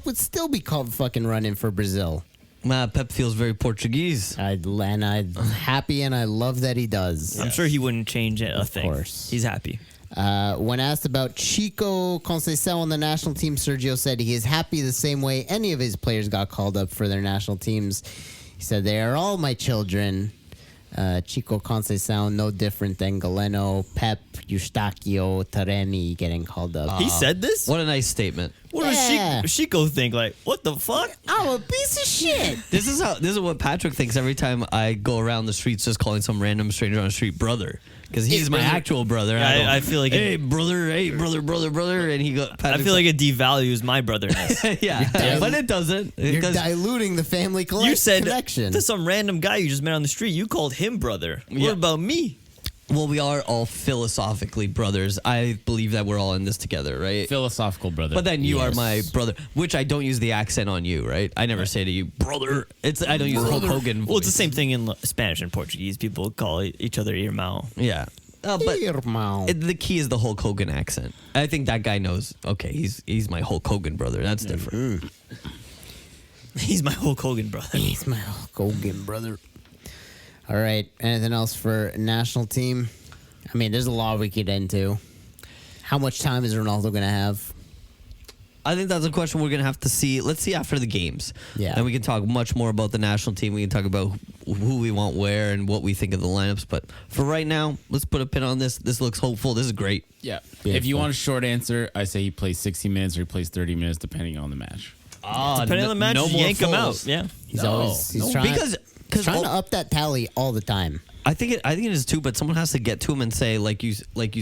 would still be called fucking running for Brazil. Pep feels very Portuguese. And I'm happy and I love that he does. I'm sure he wouldn't change a thing. course. He's happy. When asked about Chico Conceição on the national team, Sergio said he is happy the same way any of his players got called up for their national teams. He said, they are all my children. Chico Conceição, no different than Galeno, Pep, Eustáquio, Taremi getting called up. He said this? What a nice statement. What does Chico think? Like, what the fuck? I'm a piece of shit. This is what Patrick thinks every time I go around the streets just calling some random stranger on the street brother. Because he's my actual brother. Yeah, I feel like hey brother, and he go. I feel like it devalues my brotherness. yeah, but it doesn't. You're diluting the family You said connection. to some random guy you just met on the street, you called him brother. Yeah. What about me? Well, we are all philosophically brothers. I believe that we're all in this together, right? Philosophical brother. But then you are my brother, which I don't use the accent on you, right? I never say to you, brother. I don't use Hulk Hogan voice. Well, it's the same thing in Spanish and Portuguese. People call each other irmão. Yeah. But the key is the Hulk Hogan accent. I think that guy knows, okay, he's my Hulk Hogan brother. That's different. He's my Hulk Hogan brother. He's my Hulk Hogan brother. All right. Anything else for national team? I mean, there's a lot we could get into. How much time is Ronaldo going to have? I think that's a question we're going to have to see. Let's see after the games. Yeah. And we can talk much more about the national team. We can talk about who we want where and what we think of the lineups. But for right now, let's put a pin on this. This looks hopeful. This is great. Yeah. Beautiful. If you want a short answer, I say he plays 60 minutes or he plays 30 minutes, depending on the match. Depending on the match, no more yank him out. fools. Yeah. He's trying, trying to up that tally all the time. I think it is too, but someone has to get to him and say, like you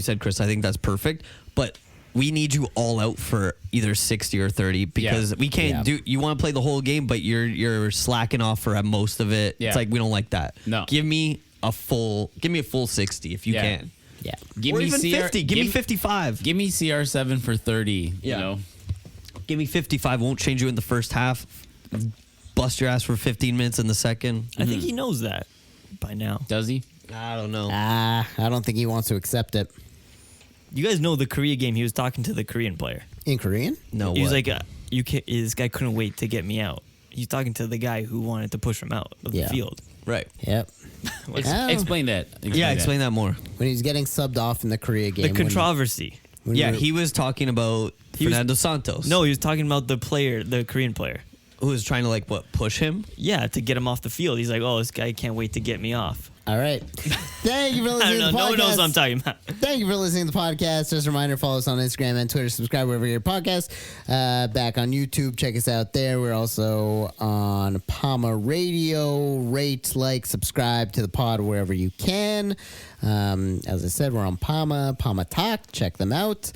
said, Chris, I think that's perfect. But we need you all out for either 60 or 30 because we can't do. You want to play the whole game, but you're slacking off for most of it. Yeah. It's like we don't like that. No. Give me a full 60 if you can. Yeah. Or even 50. Give me 55. Give me CR7 for 30. Yeah. You know? Give me 55. Won't change you in the first half. Bust your ass for 15 minutes in the second. I think he knows that by now. Does he? I don't know. I don't think he wants to accept it. You guys know the Korea game. He was talking to the Korean player. In Korean? No. He was what? like, "You can't." This guy couldn't wait to get me out. He's talking to the guy who wanted to push him out of the field. Right. Yep. Explain that. Explain that more. When he was getting subbed off in the Korea game. The controversy. He was talking about Fernando Santos. No, he was talking about the player, the Korean player. Who was trying to push him? Yeah, to get him off the field. He's like, "Oh, this guy can't wait to get me off." All right. Thank you for listening to the podcast. No one knows what I'm talking about. Thank you for listening to the podcast. Just a reminder, follow us on Instagram and Twitter. Subscribe wherever you get your podcast. Back on YouTube. Check us out there. We're also on Palma Radio. Rate, like, subscribe to the pod wherever you can. As I said, we're on Palma Talk. Check them out.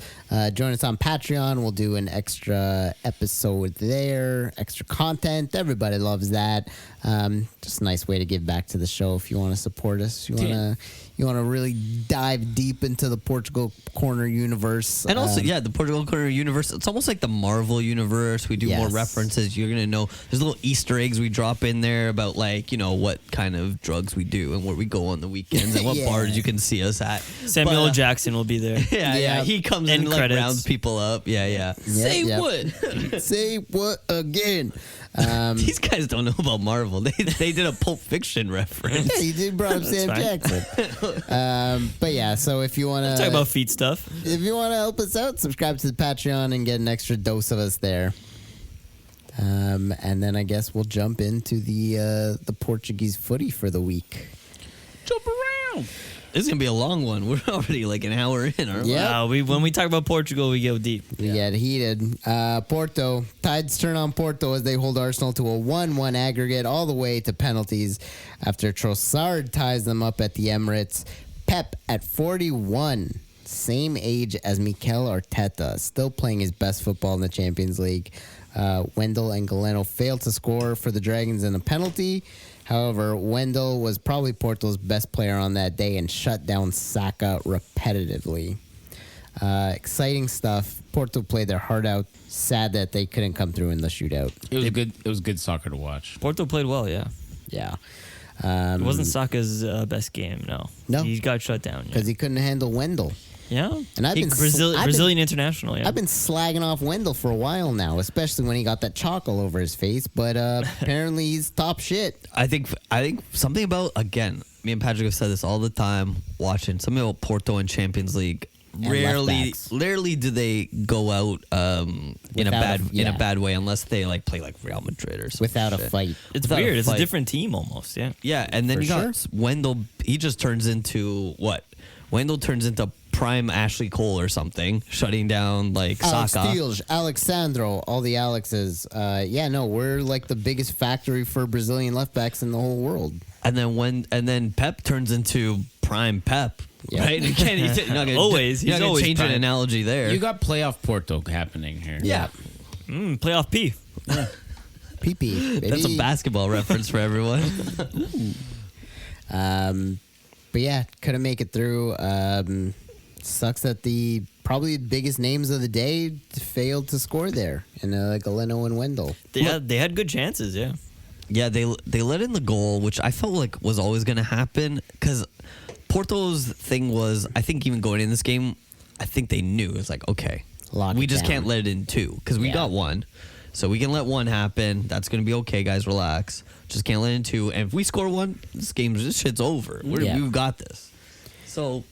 Join us on Patreon. We'll do an extra episode there. Extra content. Everybody loves that. Just a nice way to give back to the show if you want to support us. You want to really dive deep into the Portugal Corner universe. And also, the Portugal Corner universe, it's almost like the Marvel universe. We do more references. You're going to know there's little Easter eggs we drop in there about what kind of drugs we do and where we go on the weekends and what bars you can see us at. Samuel L. Jackson will be there. Yeah. He comes in and rounds people up. Yeah. Say what? Say what again? These guys don't know about Marvel. They did a Pulp Fiction reference. Yeah, you did brought up Sam Jackson. But yeah, so if you want to talk about feet stuff, if you want to help us out, subscribe to the Patreon and get an extra dose of us there. And then I guess we'll jump into the Portuguese footy for the week. Jump around. This is gonna be a long one. We're already like an hour in, aren't we? Yeah. When we talk about Portugal, we go deep. We get heated. Porto, tides turn on Porto as they hold Arsenal to a 1-1 aggregate all the way to penalties after Trossard ties them up at the Emirates. Pep at 41, same age as Mikel Arteta, still playing his best football in the Champions League. Wendel and Galeno failed to score for the Dragons in a penalty. However, Wendel was probably Porto's best player on that day and shut down Saka repetitively. Exciting stuff. Porto played their heart out. Sad that they couldn't come through in the shootout. It was good. It was good soccer to watch. Porto played well, yeah. Yeah. It wasn't Saka's best game, no. He got shut down. Because he couldn't handle Wendel. Yeah. And I've been Brazilian international, yeah. I've been slagging off Wendel for a while now, especially when he got that chalk all over his face. But apparently he's top shit. I think something about, again, me and Patrick have said this all the time, watching something about Porto and Champions League. Rarely do they go out in a bad way unless they play like Real Madrid or something. Without a fight. It's weird. It's a different team almost, yeah. Yeah, and then For you got Wendel. He just turns into what? Wendel turns into prime Ashley Cole or something, shutting down like Alex Saka. Steele, Alexandro, all the Alexes. We're like the biggest factory for Brazilian left backs in the whole world. And then Pep turns into prime Pep. Yeah. Right? You can't, you're not gonna, Always. You're He's not gonna always change an prime. analogy there. You got playoff Porto happening here. yeah. Playoff P. PP, baby. That's a basketball reference for everyone. But yeah, couldn't make it through. Sucks that the probably biggest names of the day failed to score there, and Galeno and Wendel. They had good chances, yeah. Yeah, they let in the goal, which I felt like was always going to happen because Porto's thing was, I think even going in this game, I think they knew. It was like, okay, Lock we it just down. can't let it in two because we Yeah. got one. So we can let one happen. That's going to be okay, guys. Relax. Just can't let it in two. And if we score one, this shit's over. Yeah. We've got this. So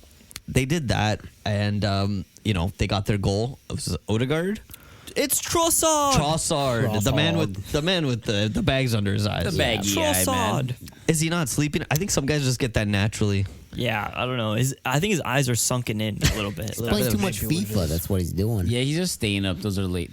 they did that, and they got their goal. It was Odegaard. It's Trossard. Trossard, the man with the bags under his eyes. The baggy eye, man. Trossard. Is he not sleeping? I think some guys just get that naturally. Yeah, I don't know. I think his eyes are sunken in a little bit. Playing bit too of much maybe what it FIFA. That's what he's doing. Yeah, he's just staying up. Those are late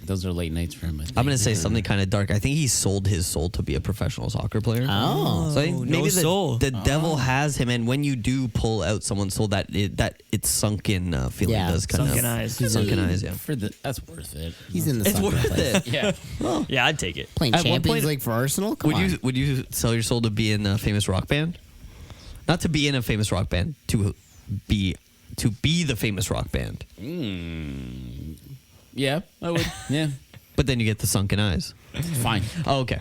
nights for him. I think. I'm gonna say something kind of dark. I think he sold his soul to be a professional soccer player. Oh. So I think no maybe soul. the devil has him, and when you do pull out someone's soul, that it's sunken feeling Yeah, does kind of sunken eyes. Sunken eyes, yeah. That's worth it. He's in the It's sunken worth place. it. Yeah. Yeah, I'd take it. Playing At one Champions point- League for Arsenal? Come on. Would you sell your soul to be in a famous rock band? Not to be in a famous rock band, to be the famous rock band. Yeah, I would. Yeah. But then you get the sunken eyes. Fine. Oh, okay.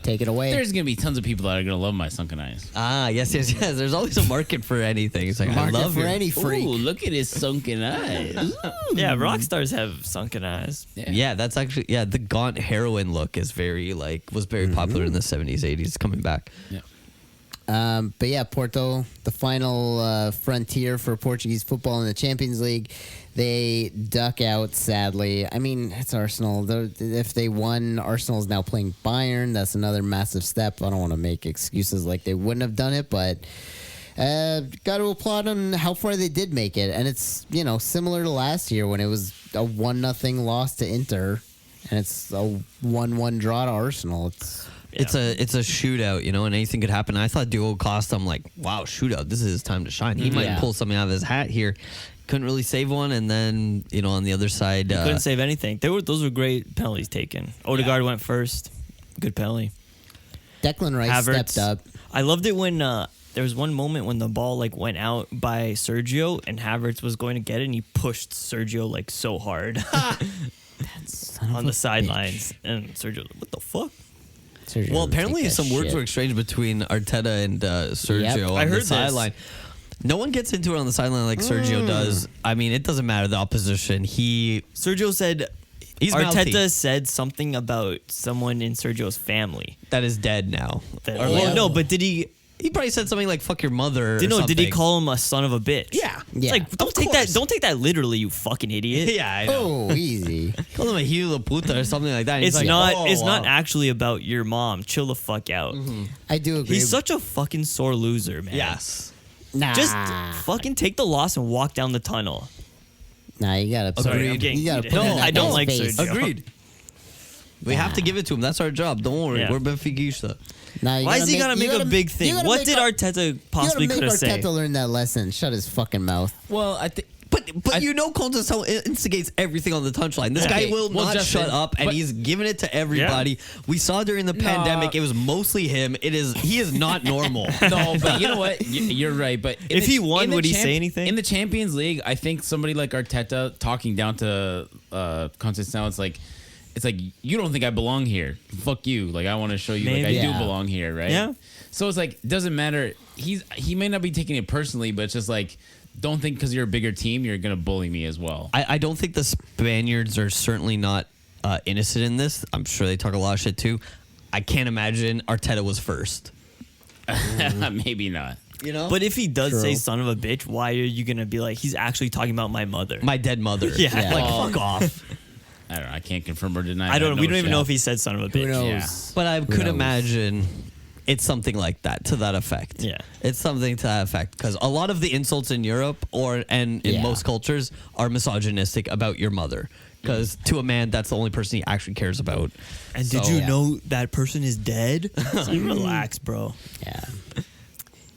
Take it away. There's gonna be tons of people that are gonna love my sunken eyes. Ah, yes. There's always a market for anything. It's like Market I love for your- any freak. Ooh, look at his sunken eyes. Yeah, rock stars have sunken eyes. Yeah, that's actually the gaunt heroin look is was very popular in the 70s, 80s, coming back. Yeah. But yeah, Porto, the final frontier for Portuguese football in the Champions League, they duck out, sadly. I mean, it's Arsenal. If they won, Arsenal's now playing Bayern. That's another massive step. I don't want to make excuses like they wouldn't have done it, but got to applaud on how far they did make it. And it's, similar to last year when it was a 1-0 loss to Inter, and it's a 1-1 draw to Arsenal. It's a shootout, and anything could happen. I thought Diogo Costa, I'm like, wow, shootout. This is his time to shine. He might Yeah. pull something out of his hat here. Couldn't really save one, and then on the other side, Couldn't save anything. Those were great penalties taken. Odegaard went first. Good penalty. Declan Rice Havertz. stepped up. I loved it when there was one moment when the ball went out by Sergio and Havertz was going to get it and he pushed Sergio so hard on the sidelines. And Sergio, what the fuck? Sergio well, didn't apparently take that some words shit. were exchanged between Arteta and Sergio Yep. on I the heard this. sideline. No one gets into it on the sideline like Sergio does. I mean, it doesn't matter the opposition. Sergio said He's Arteta mouthy. said something about someone in Sergio's family. That is dead now. Well, no, but did he? He probably said something like "fuck your mother." or Did he something. call him a son of a bitch? Yeah. It's Yeah. like don't Of take that. course. Don't take that literally, you fucking idiot. Yeah, I know. Oh, easy. Call him a hilo puta or something like that. And It's he's like, not. "Oh, it's not wow." actually about your mom. Chill the fuck out. I do agree. He's such a fucking sore loser, man. Yes. nah. Just fucking take the loss and walk down the tunnel. Nah, you gotta. Sorry, I'm you getting gotta heated. put it in No, that I don't guy's like face. Sergio. Agreed. We have to give it to him. That's our job. Don't worry. Yeah. We're Benfica. Nah, you Why gotta is he gotta make you a big thing? you gotta What make did Ar- Arteta possibly You could gotta have make said? Arteta learn that lesson. Shut his fucking mouth. Well, I think. But Conte instigates everything on the touchline. This guy Okay, will well, not Justin, shut up, and but- he's giving it to everybody. We saw during the pandemic, it was mostly him. He is not normal. No, but you know what? You're right. But If he won, would he say anything? In the Champions League, I think somebody like Arteta talking down to Conte now, it's like you don't think I belong here. Fuck you. Like I want to show you like I Maybe. do Yeah. belong here, right? Yeah. So it's like doesn't matter. He may not be taking it personally, but it's just like don't think because you're a bigger team you're gonna bully me as well. I don't think the Spaniards are certainly not innocent in this. I'm sure they talk a lot of shit too. I can't imagine Arteta was first. Maybe not. You know, But if he does True. say son of a bitch, why are you gonna be like he's actually talking about my mother? my dead mother. Yeah. like Well, fuck off. I don't know. I can't confirm or deny. I don't. have We no don't even know shit. if he said son of a Who bitch. knows? Yeah. But I could knows? imagine it's something like that, to that effect. Yeah. It's something to that effect. Because a lot of the insults in Europe and in most cultures are misogynistic about your mother. Because to a man, that's the only person he actually cares about. And did you know that person is dead? Relax, bro. Yeah.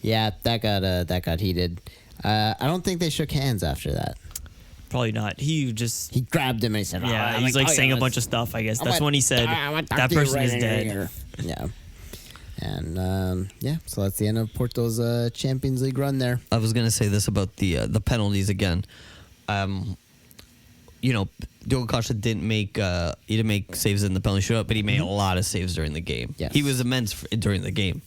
Yeah, that got heated. I don't think they shook hands after that. Probably not. He grabbed him and he said, yeah, "Oh, he's like saying a bunch of stuff, I guess. That's when he said, that person is dead. Yeah. And so that's the end of Porto's Champions League run there. I was gonna say this about the penalties again. Diogo Costa didn't make saves in the penalty shootout, but he made a lot of saves during the game. Yes. He was immense during the game.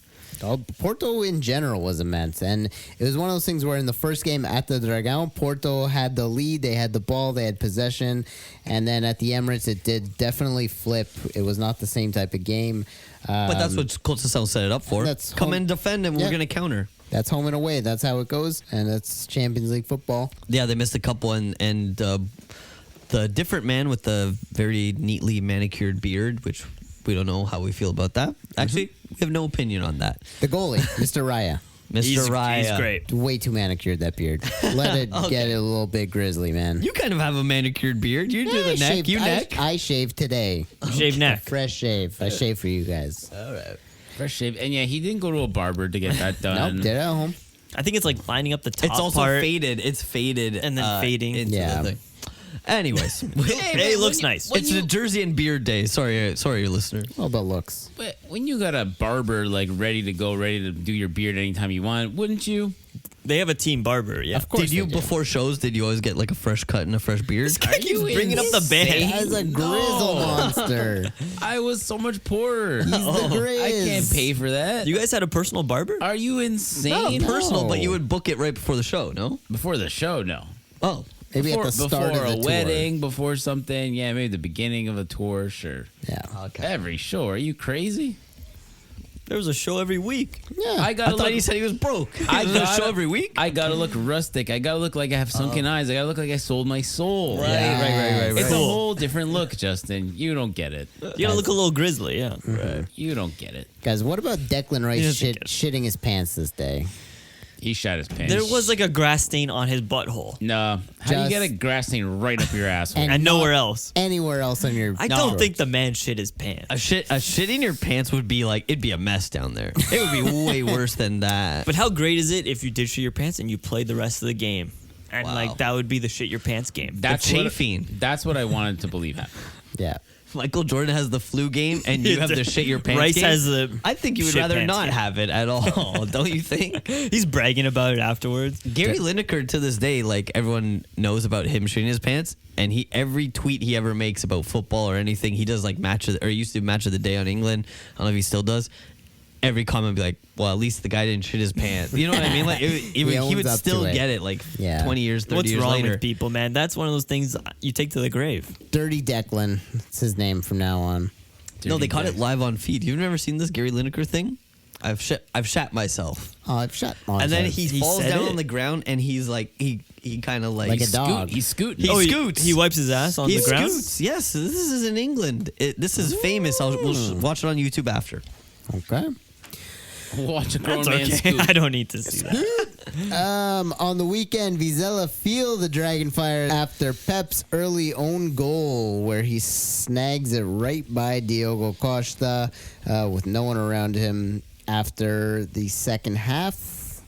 Porto in general was immense, and it was one of those things where in the first game at the Dragão, Porto had the lead, they had the ball, they had possession, and then at the Emirates it did definitely flip. It was not the same type of game. But that's what Conceição set it up for. Come and defend and we're going to counter. That's home and away. That's how it goes, and that's Champions League football. Yeah, they missed a couple, and the different man with the very neatly manicured beard, which we don't know how we feel about that. Actually, we have no opinion on that. The goalie, Mr. Raya. Mr. Raya. He's great. Way too manicured, that beard. Let it get a little bit grizzly, man. You kind of have a manicured beard. You do the neck. Neck. I shaved today. Shave neck. Fresh shave. I shaved for you guys. All right. Fresh shave. And yeah, he didn't go to a barber to get that done. Nope, did it at home. I think it's like lining up the top It's also part. faded. It's faded. And then fading. Into Yeah. the thing. Anyways. Hey, it looks nice. It's the Jersey and beard day. Sorry, listeners. All about looks. But when you got a barber like ready to go, ready to do your beard anytime you want, wouldn't you? They have a team barber, yeah. Of course. Did you they do. before shows? Did you always get like a fresh cut and a fresh beard? This guy keeps bringing up the He band. has a grizzle monster. I was so much poorer. He's the Grizz. I can't pay for that. You guys had a personal barber? Are you insane? Not personal, No. but you would book it right before the show, no? Before the show, no. Oh. Maybe before, at the start before of the a tour. wedding, before something. Yeah, maybe the beginning of a tour, sure. Yeah. Okay. Every show. Are you crazy? There was a show every week. Yeah. I I gotta thought look, he said he was broke. I He was on a gotta- show every week? I gotta look rustic. I gotta look like I have sunken eyes. I gotta look like I sold my soul. Right. It's a Cool. whole different look, Justin. You don't get it. You gotta look a little grizzly, yeah. Right. You don't get it. Guys, what about Declan Rice He doesn't get it. shitting his pants this day? He shot his pants. There was like a grass stain on his butthole. No. How do you Just- get a grass stain right up your asshole? And nowhere else. Anywhere else on your I don't think the man shit his pants. A shit in your pants would be like, it'd be a mess down there. It would be way worse than that. But how great is it if you did shit your pants and you played the rest of the game? And Wow. like that would be the shit your pants game. That's the what- chafing. That's what I wanted to believe happened. Yeah. Michael Jordan has the flu game, and you have the shit your pants Rice game. has the I think you would shit rather pants not game. have it at all, don't you think? He's bragging about it afterwards. Gary Lineker to this day, like everyone knows about him shitting his pants, and every tweet he ever makes about football or anything, he does like he used to do match of the day on England. I don't know if he still does. Every comment would be like, well, at least the guy didn't shit his pants. You know what I mean? Like he owns would up still to it. get it like Yeah. 20 years, 30 What's years wrong later. with people, man? That's one of those things you take to the grave. Dirty Declan. That's his name from now on. No, they Dirty caught it Dick. live on feed. You've never seen this Gary Lineker thing? I've shat myself. Oh, I've shot on And then he falls said down it? on the ground, and he's like, he kind of like Like a dog. He's scooting. He scoots. He wipes his ass on He the ground. scoots. Yes, this is in England. This is famous. We'll watch it on YouTube after. Okay. Watch a grown That's man okay. scoot. I don't need to see that. On the weekend, Vizela feel the Dragonfire after Pep's early own goal, where he snags it right by Diogo Costa with no one around him after the second half.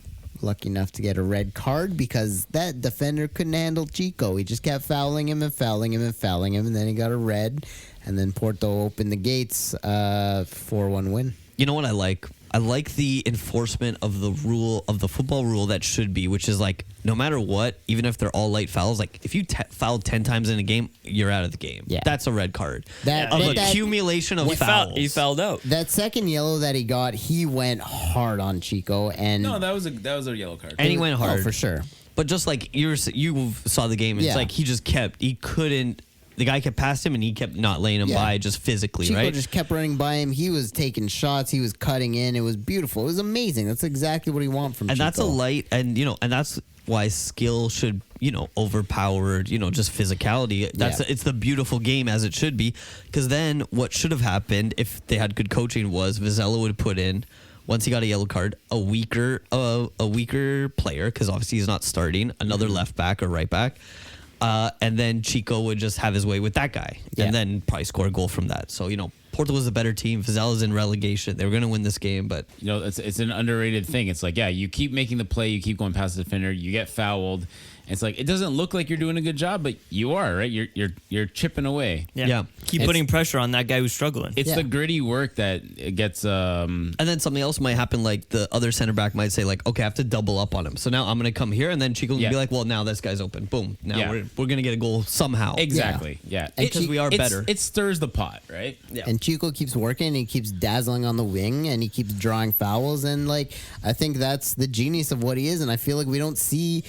Lucky enough to get a red card because that defender couldn't handle Chico. He just kept fouling him and fouling him and fouling him, and then he got a red. And then Porto opened the gates, 4-1 win. You know what I like? I like the enforcement of the rule of the football rule that should be, which is like no matter what, even if they're all light fouls, like if you fouled 10 times in a game, you're out of the game. Yeah. That's a red card. That- Of that- accumulation of fouls. He fouled out. That second yellow that he got, he went hard on Chico, and No, that was a yellow card. And he went hard. Oh, for sure. But just like you saw the game, it's Yeah. like he couldn't. The guy kept past him, and he kept not laying him Yeah. by just physically, Chico right? just kept running by him. He was taking shots. He was cutting in. It was beautiful. It was amazing. That's exactly what he wants from And Chico. that's a light, and that's why skill should overpower just physicality. It's the beautiful game as it should be. Because then what should have happened if they had good coaching was Vizela would put in Once he got a yellow card, a weaker player, because obviously he's not starting, another left back or right back. And then Chico would just have his way with that guy and then probably score a goal from that. So, Porto was a better team. Vizela's in relegation. They were going to win this game, but... It's an underrated thing. It's like, you keep making the play, you keep going past the defender, you get fouled. It's like, it doesn't look like you're doing a good job, but you are, right? You're chipping away. Yeah. Keep putting pressure on that guy who's struggling. It's the gritty work that gets... And then something else might happen, like the other center back might say, like, okay, I have to double up on him. So now I'm going to come here, and then Chico will be like, well, now this guy's open. Boom. Now we're going to get a goal somehow. Exactly. Yeah. Because we are better. It stirs the pot, right? Yeah. And Chico keeps working, and he keeps dazzling on the wing, and he keeps drawing fouls. And, I think that's the genius of what he is. And I feel like we don't see...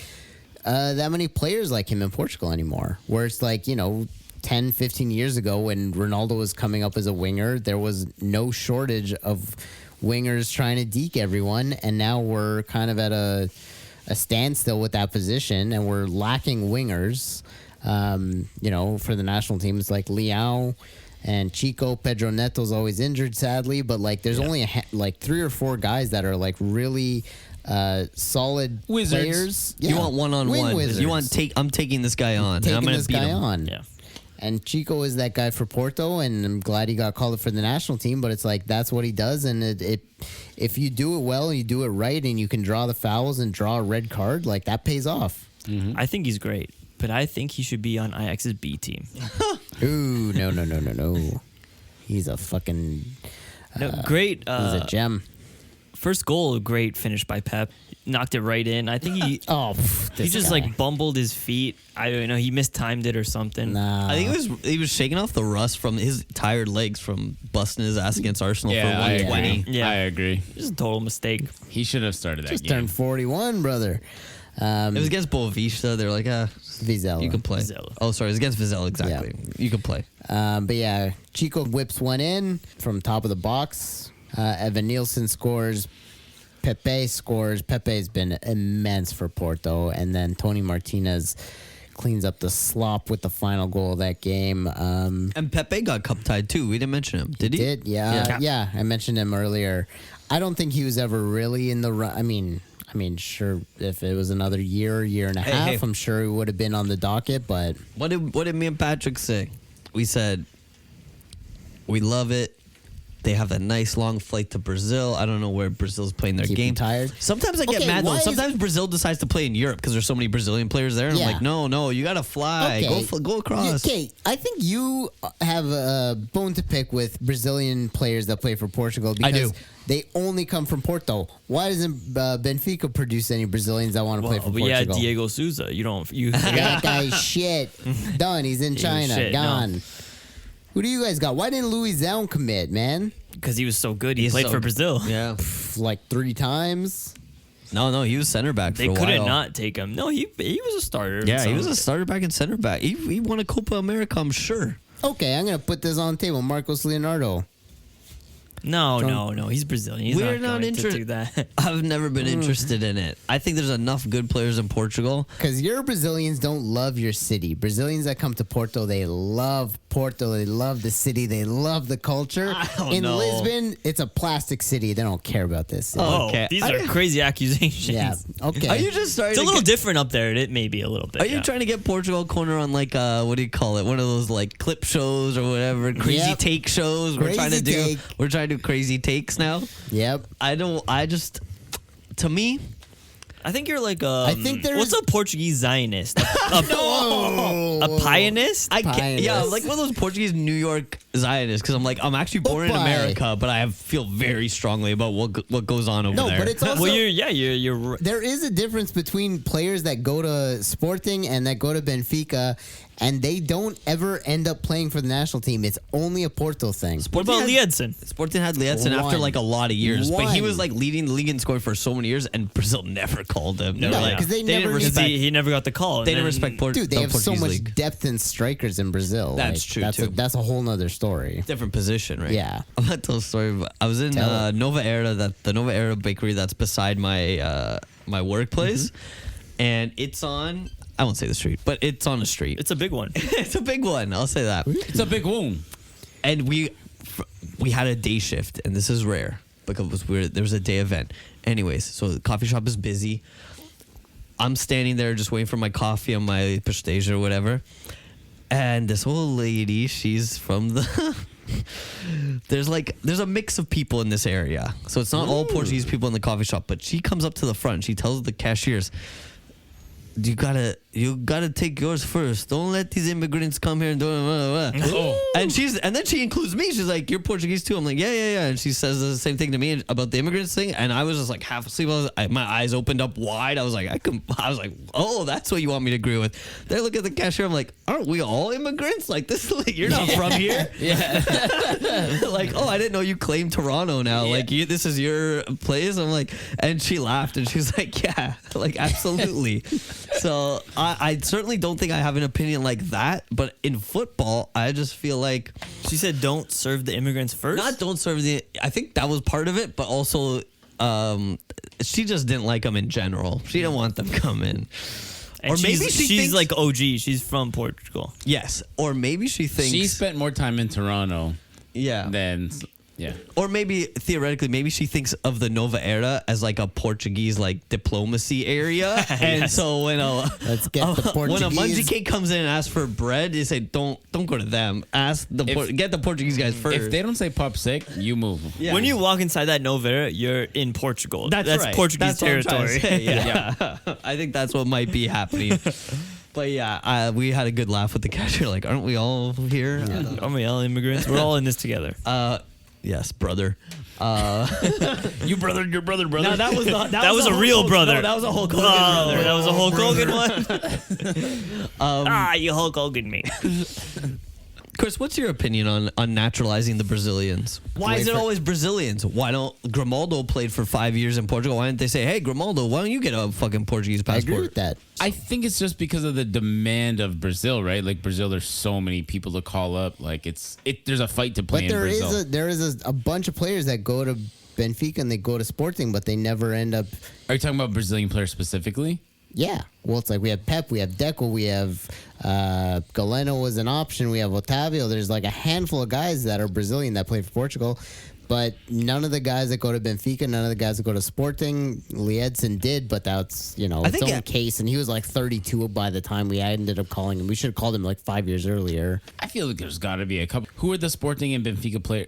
that many players like him in Portugal anymore, where it's 10, 15 years ago when Ronaldo was coming up as a winger, there was no shortage of wingers trying to deke everyone, and now we're kind of at a standstill with that position, and we're lacking wingers. For the national team, it's like Leão and Chico. Pedro Neto's always injured, sadly, but there's only 3 or 4 guys that are really... solid Wizards. players. You want one-on-one. Wizards. You want I'm taking this guy on. Taking and I'm going this to beat guy him. on. Yeah. And Chico is that guy for Porto, and I'm glad he got called up for the national team. But it's that's what he does, and if you do it well, you do it right, and you can draw the fouls and draw a red card, that pays off. I think he's great, but I think he should be on Ajax's B team. Ooh, no. He's a fucking Great. he's a gem. First goal, great finish by Pep. Knocked it right in. I think he he just bumbled his feet. I don't know. He mistimed it or something. Nah. I think he was shaking off the rust from his tired legs from busting his ass against Arsenal for I 120. agree. Yeah. I agree. Just a total mistake. He should have started that just game. turned 41, brother. It was against Boavista. They're like, Vizela. you can play. Vizela. Oh, sorry. It was against Vizela, exactly. You can play. But yeah, Chico whips one in from top of the box. Evanilson scores. Pepe scores. Pepe's been immense for Porto. And then Tony Martinez cleans up the slop with the final goal of that game. And Pepe got cup tied too. We didn't mention him, did he? Yeah. I mentioned him earlier. I don't think he was ever really in the run. I mean, sure, if it was another year and a half, I'm sure he would have been on the docket. But What did me and Patrick say? We said we love it. They have a nice long flight to Brazil. I don't know where Brazil's playing their Keep game. them tired. Sometimes I get mad though. Sometimes Brazil decides to play in Europe because there's so many Brazilian players there, and I'm like, no, you gotta fly. Go across. Okay, I think you have a bone to pick with Brazilian players that play for Portugal because I do. They only come from Porto. Why doesn't Benfica produce any Brazilians that want to play for Portugal? Yeah, Diego Souza. That guy shit. Done. He's in China. shit, Gone. no. Who do you guys got? Why didn't Luis Zão commit, man? Because he was so good. He played for Brazil. Yeah. 3 times. No, he was center back for They a while. couldn't not take him. No, he was a starter. Yeah, So- he was a starter back and center back. He won a Copa America, I'm sure. Okay, I'm going to put this on the table. Marcos Leonardo. No. He's Brazilian. He's We're not not going to inter- do that. I've never been interested in it. I think there's enough good players in Portugal. Because your Brazilians don't love your city. Brazilians that come to Porto, they love Porto. They love the city. They love the culture. I don't In know. Lisbon, it's a plastic city. They don't care about this city. Oh, Okay. these are crazy accusations. Yeah, okay. Are you just starting It's a to little get- different up there. It may be a little bit. Are you trying to get Portugal corner on what do you call it? One of those clip shows or whatever, crazy Yep. take shows. Crazy take. We're trying to do crazy takes now. Yep. To me, I think you're like I think there's- what's a Portuguese Zionist? A pionist? I can't. Yeah, Pioneers. like one of those Portuguese New York Zionists, because I'm actually born in Opai. America, but I feel very strongly about what goes on over No, there. but it's also... Well, you're there is a difference between players that go to Sporting and that go to Benfica, and they don't ever end up playing for the national team. It's only a Porto thing. What about Liedson? Sporting had Liedson after One. a lot of years, but he One. was leading the league in scoring for so many years, and Brazil never called him. No, Never, 'cause they didn't never- respect. He never got the call. They didn't respect Dude, they the have so Portuguese much league. depth in strikers in Brazil. That's true, that's too. That's a whole nother story. Different position, right? Yeah. I'm gonna tell a story. But I was in Tell it. Nova Era, the Nova Era bakery that's beside my my workplace, and it's on. I won't say the street, but it's on a street. It's a big one. It's a big one. I'll say that. It's a big wound. And we had a day shift, and this is rare. because there was a day event. Anyways, so the coffee shop is busy. I'm standing there just waiting for my coffee on my prestige or whatever. And this old lady, she's from the... there's a mix of people in this area. So it's not all Portuguese people in the coffee shop, but she comes up to the front. She tells the cashiers, you gotta take yours first. Don't let these immigrants come here and do it. And then she includes me. She's like, you're Portuguese too. I'm like, yeah. And she says the same thing to me about the immigrants thing. And I was just like half asleep. My eyes opened up wide. I was like, oh, that's what you want me to agree with. Then I look at the cashier. I'm like, aren't we all immigrants? Like this, you're not from here. Yeah. Like, oh, I didn't know you claim Toronto now. Yeah. Like this is your place. I'm like, and she laughed and she was like, yeah, like absolutely. So I certainly don't think I have an opinion like that, but in football, I just feel like She said, "Don't serve the immigrants first." not don't serve the. I think that was part of it, but also she just didn't like them in general. She didn't want them coming. And or maybe she's thinks, like OG. She's from Portugal. yes, or maybe she thinks She spent more time in Toronto yeah. than Or maybe theoretically, maybe she thinks of the Nova Era as like a Portuguese like diplomacy area, and Yes. so when Let's get the when a Portuguese. Mungie Cake comes in and asks for bread, you say don't go to them. Ask get the Portuguese guys first. If they don't say pop sick, you move. Yeah. When you walk inside that Novera, you're in Portugal. That's right. Portuguese That's what I'm trying to territory. say, yeah. I think that's what might be happening. But yeah, we had a good laugh with the cashier. Like, aren't we all here? Aren't we all immigrants? We're all in this together. Yes, brother. You brothered your brother. No, that was not. That was a Hulk real Hogan- brother. No, that was a Hulk Oh, Hogan brother. that was a Hulk Hogan one. You Hulk Hogan me. Chris, what's your opinion on naturalizing the Brazilians? Why is it always Brazilians? Why don't Grimaldo played for 5 years in Portugal? Why didn't they say, hey, Grimaldo, why don't you get a fucking Portuguese I passport? agree with that. I think it's just because of the demand of Brazil, right? Like Brazil, there's so many people to call up. Like there's a fight to play But in Brazil. there is a bunch of players that go to Benfica and they go to Sporting, but they never end up. Are you talking about Brazilian players specifically? Yeah. Well, it's like we have Pep, we have Deco, we have Galeno was an option, we have Otavio. There's like a handful of guys that are Brazilian that play for Portugal, but none of the guys that go to Benfica, none of the guys that go to Sporting, Liedson did, but that's, its own case, and he was like 32 by the time we ended up calling him. We should have called him like 5 years earlier. I feel like there's got to be a couple. Who are the Sporting and Benfica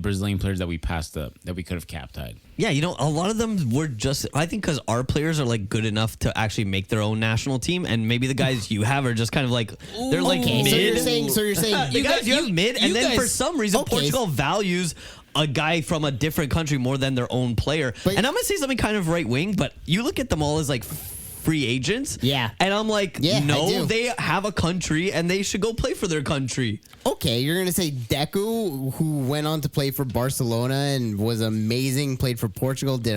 Brazilian players that we passed up that we could have captied? Yeah, a lot of them were just, I think because our players are like good enough to actually make their own national team, and maybe the guys you have are just kind of like, they're like Okay, mid. so you're saying The guys you have mid, and then for some reason, Okay. Portugal values a guy from a different country more than their own player. But- and I'm going to say something kind of right wing, but you look at them all as like free agents. Yeah. And I'm like, Yeah, I no, do. they have a country and they should go play for their country. Okay, you're gonna say Deco, who went on to play for Barcelona and was amazing, played for Portugal, did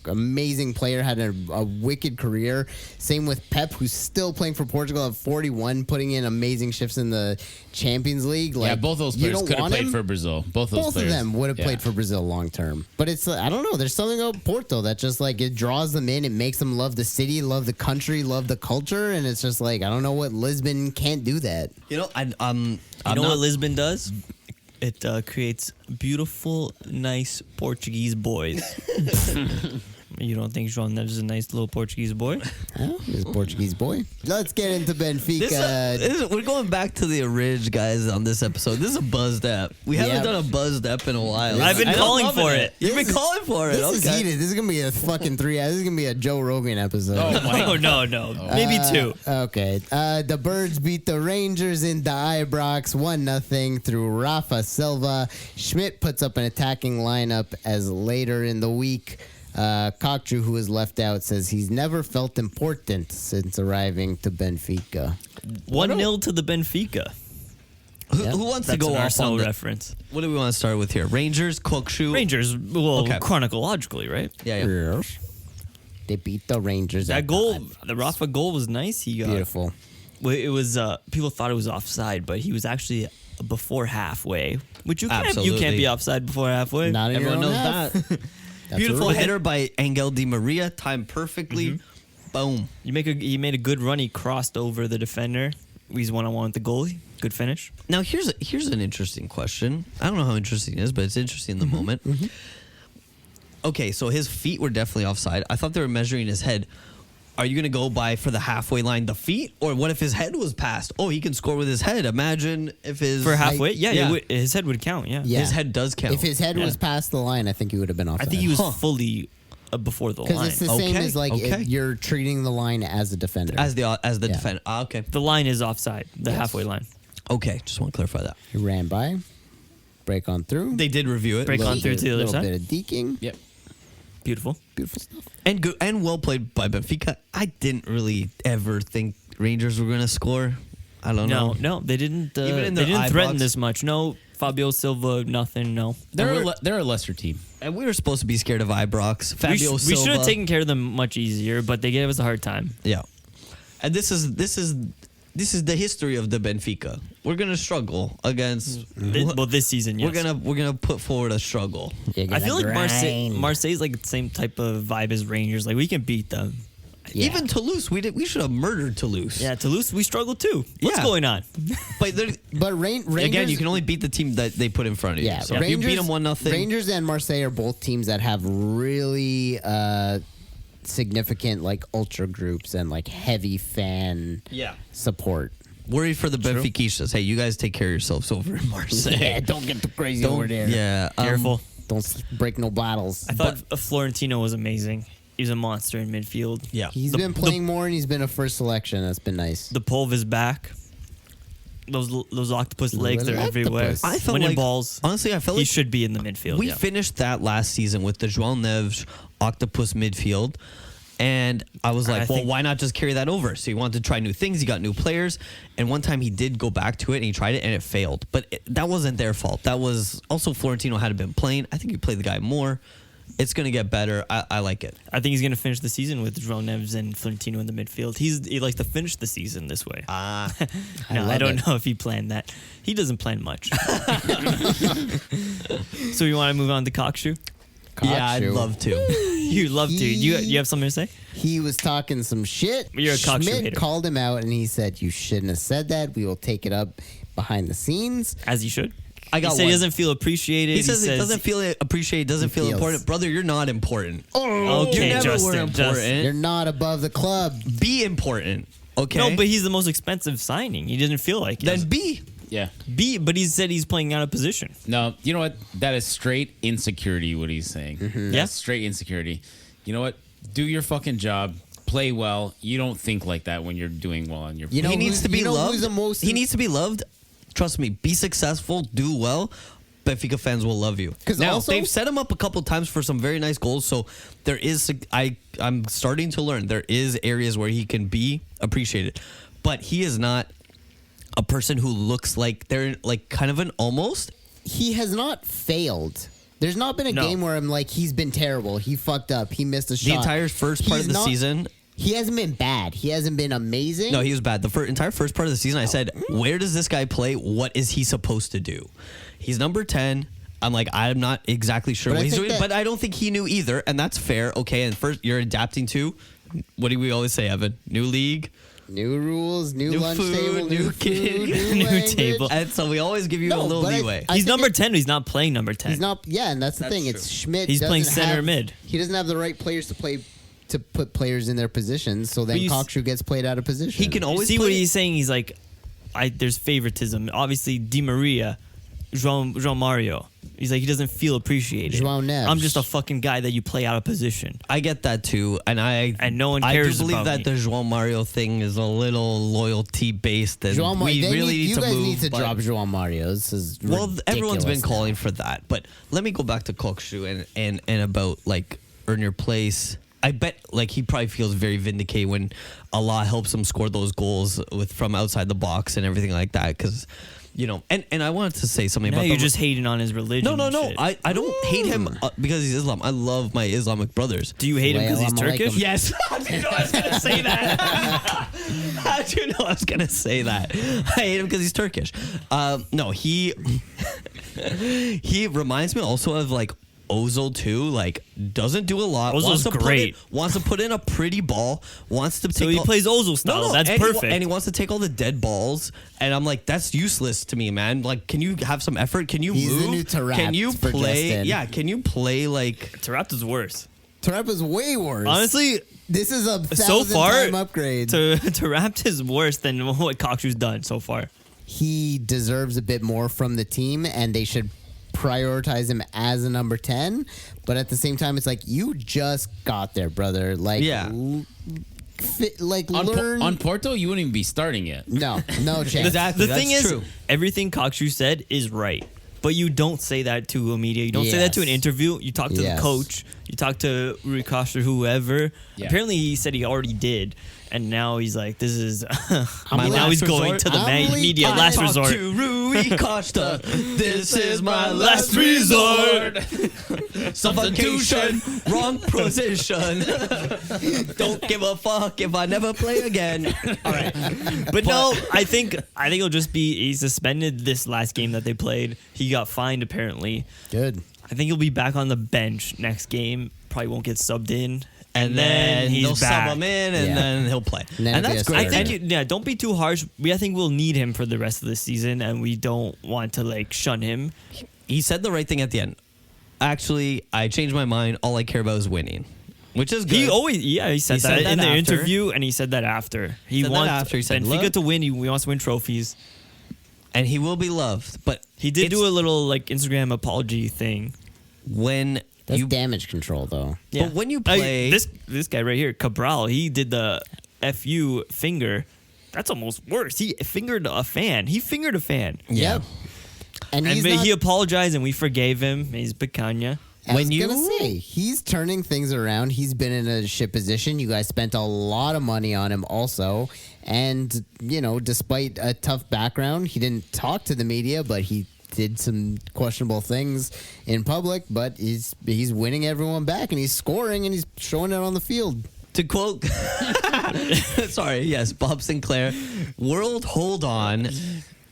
amazing player, had a wicked career. Same with Pep, who's still playing for Portugal at 41, putting in amazing shifts in the Champions League. Like, Yeah, both those you players don't could have want played him? for Brazil. Both Both players. of them would have Yeah. played for Brazil long term. But it's, I don't know, there's something about Porto that just like it draws them in, it makes them love the city, love the country, love the culture, and it's just like, I don't know what Lisbon can't do that. You know what Lisbon does? It creates beautiful, nice Portuguese boys. You don't think João Neves is a nice little Portuguese boy? He's a Portuguese boy. Let's get into Benfica. We're going back to the Ridge guys on this episode. This is a buzzed app. We haven't done a buzzed app in a while. I've been And I'm calling loving for it. You've been calling for it. This is Okay. heated. This is gonna be a fucking 3 hours. This is gonna be a Joe Rogan episode. Oh, no. Maybe two. Okay. The Birds beat the Rangers in the Ibrox 1-0 through Rafa Silva. Schmidt puts up an attacking lineup as later in the week. Kokju, who was left out, says he's never felt important since arriving to Benfica. 1-0 to the Benfica. Who wants to That's go an off Arsenal on the, reference. What do we want to start with here? Rangers, Kokshu. Rangers, well, Okay. chronologically, right? Yeah. Yes. They beat the Rangers. That at goal, five. the Rafa goal was nice. He got Beautiful. Well, it was people thought it was offside, but he was actually before halfway, which you can't Absolutely. be offside before halfway. Not in Everyone your own knows half. that. That's Beautiful a rule. header by Angel Di Maria, timed perfectly. Boom. He made a good run. He crossed over the defender. He's 1-on-1 with the goalie. Good finish. Now here's an interesting question. I don't know how interesting it is, but it's interesting in the moment. okay, so his feet were definitely offside. I thought they were measuring his head. Are you going to go by for the halfway line the feet? Or what if his head was passed? Oh, he can score with his head. Imagine if his... For halfway? Like, Yeah. His head would count, yeah. Yeah. His head does count. If his head was past the line, I think he would have been I offside. think he was fully before the Because line. it's the same Okay, as like okay. if you're treating the line as a defender. As the Yeah. defender. Okay. The line is offside, the halfway line. Okay, just want to clarify that. He ran by, break on through. They did review it. Break on through to the other little side. bit of deking. Yep. Beautiful. Beautiful stuff. And good and well played by Benfica. I didn't really ever think Rangers were going to score. I don't know. No, they didn't. Even in they their didn't threaten Ibrox? this much. No, Fabio Silva, nothing. No. They're a lesser team. And we were supposed to be scared of Ibrox. Fabio We Silva. should have taken care of them much easier, but they gave us a hard time. Yeah. And this is the history of the Benfica. We're gonna struggle against. This season, yes. We're gonna put forward a struggle. I feel like Marseille's like the same type of vibe as Rangers. Like we can beat them. Yeah. Even Toulouse, we should have murdered Toulouse. Yeah, Toulouse, we struggled too. What's Yeah. going on? But Rangers, again, you can only beat the team that they put in front of you. Yeah, So if you beat them 1-0, Rangers and Marseille are both teams that have really significant like ultra groups and like heavy fan support. worry for the Benfiquistas. Hey, you guys take care of yourselves over in Marseille. Yeah, don't get too crazy over there. Yeah, Careful. Don't break no bottles. I thought Florentino was amazing. He was a monster in midfield. Yeah, He's been playing more and he's been a first selection. That's been nice. The Pulv is back. Those octopus legs, they're Little everywhere. octopus. I felt Winning like balls. honestly, I felt He like should be in the midfield. we yeah. finished that last season with the João Neves octopus midfield. And I was like, well, why not just carry that over? So he wanted to try new things. He got new players. And one time he did go back to it and he tried it and it failed. But that wasn't their fault. That was also Florentino had been playing. I think he played the guy more. It's going to get better. I like it. I think he's going to finish the season with João Neves and Florentino in the midfield. He likes to finish the season this way. No, I don't know if he planned that. He doesn't plan much. So you want to move on to Cockshoe? Yeah, I'd love to. You love to. You have something to say? He was talking some shit. You're a Cockshoe Schmidt hater. called him out and he said, "You shouldn't have said that. We will take it up behind the scenes." As he should. I got he said one. he doesn't feel appreciated. He says he doesn't feel appreciated, doesn't feel feels. important. Brother, you're not important. Okay, you never Justin, were important. You're not above the club. Be important. Okay. No, but he's the most expensive signing. He didn't feel like it. then be. Yeah. But he said he's playing out of position. No, you know what? That is straight insecurity, what he's saying. Yeah. That's straight insecurity. You know what? Do your fucking job. Play well. You don't think like that when you're doing well on your You know He needs to be loved. Who's the most He needs to be loved. Trust me. Be successful. Do well. Benfica fans will love you. 'Cause Now also- they've set him up a couple times for some very nice goals. So there is. I'm starting to learn there is areas where he can be appreciated, but he is not a person who looks like they're like kind of an almost. He has not failed. There's not been a No. game where I'm like, he's been terrible. He fucked up. He missed a shot. The entire first part He's of the not- season. He hasn't been bad. He hasn't been amazing. No, he was bad. The entire first part of the season, I said, where does this guy play? What is he supposed to do? He's number 10. I'm like, I'm not exactly sure But what I he's think doing, that- but I don't think he knew either, and that's fair. Okay, and first, you're adapting to, what do we always say, Evan? New league, New rules, new lunch food, table, new new kid, food, new new language. table. and so we always give you a No, little but leeway. I He's think number it- 10. He's not playing number 10. He's not. Yeah, and that's the thing. It's Schmidt. He's playing doesn't center have- mid. He doesn't have the right players to put players in their positions. So then But you s- Cockshoe gets played out of position. He can You always see play. what he's saying? He's like, there's favoritism. Obviously, Di Maria, João Mario. He's like, he doesn't feel appreciated. João Neves. I'm just a fucking guy that you play out of position. I get that too, and no one cares I do believe about that me. the João Mario thing is a little loyalty based, and João we Mario. really need you to guys move. need to but- drop João Mario. This is Well, everyone's been ridiculous calling now. for that, but let me go back to Cockshoe and about like earn your place. I bet like he probably feels very vindicated when Allah helps him score those goals from outside the box and everything like that. Because and I wanted to say something Now about you're just hating on his religion. no. and shit. I don't hate him because he's Islam. I love my Islamic brothers. Do you hate him because he's Well, I'm like Turkish? him. Yes, how do you know I was gonna say that? How do you know I was gonna say that? I hate him because he's Turkish. No, he reminds me also of like Ozil too, like doesn't do a lot. Ozil's great. Wants to put in a pretty ball. Wants to. So he plays Ozil style. That's and perfect. And he wants to take all the dead balls. And I'm like, that's useless to me, man. Like, can you have some effort? Can you He's move? the new Taarabt Can you for play? Justin. Yeah. Can you play like? Taarabt is worse. Taarabt is way worse. Honestly, this is a so far, time upgrade. Taarabt is worse than what Kokshu's done so far. He deserves a bit more from the team, and they should prioritize him as a number 10. But at the same time, it's like, you just got there, brother. Like, Yeah. learn. On Porto, you wouldn't even be starting it. No chance. Exactly. The thing that's is, true. everything Kokshu said is right. But you don't say that to a media. You don't say that to an Yes. interview. You talk to Yes. the coach. You talk to Rui Costa or whoever. Yeah. Apparently, he said he already did. And now he's like, this is... My now he's last going resort. to the I'm media. leaving. Last Talk resort. to Rui Costa. This is my last resort. Suffocation, wrong position. Don't give a fuck if I never play again. All right. But no, I think it'll just be he's suspended this last game that they played. He got fined apparently. Good. I think he'll be back on the bench next game. Probably won't get subbed in. And then he's they'll back. sub him in, and Yeah. then he'll play. And then And it'll be that's a great. I starter. think don't be too harsh. I think we'll need him for the rest of the season, and we don't want to like shun him. He said the right thing at the end. Actually, I changed my mind. All I care about is winning, which is good. He said that in the after. interview, and he said that after. He Said that wants after. He said, Benfica "Look." to win. He wants to win trophies. And he will be loved. But He did it's do a little like Instagram apology thing. when That's you damage control, though. But when you play- this guy right here, Cabral, he did the FU finger. That's almost worse. He fingered a fan. He fingered a fan. Yeah. Yep. And And he's but not, he apologized, and we forgave him. He's Picanha. I was when you- gonna say, he's turning things around. He's been in a shit position. You guys spent a lot of money on him also. And, despite a tough background, he didn't talk to the media, but he did some questionable things in public, but he's winning everyone back, and he's scoring, and he's showing it on the field. To quote, sorry, yes, Bob Sinclair, world, hold on.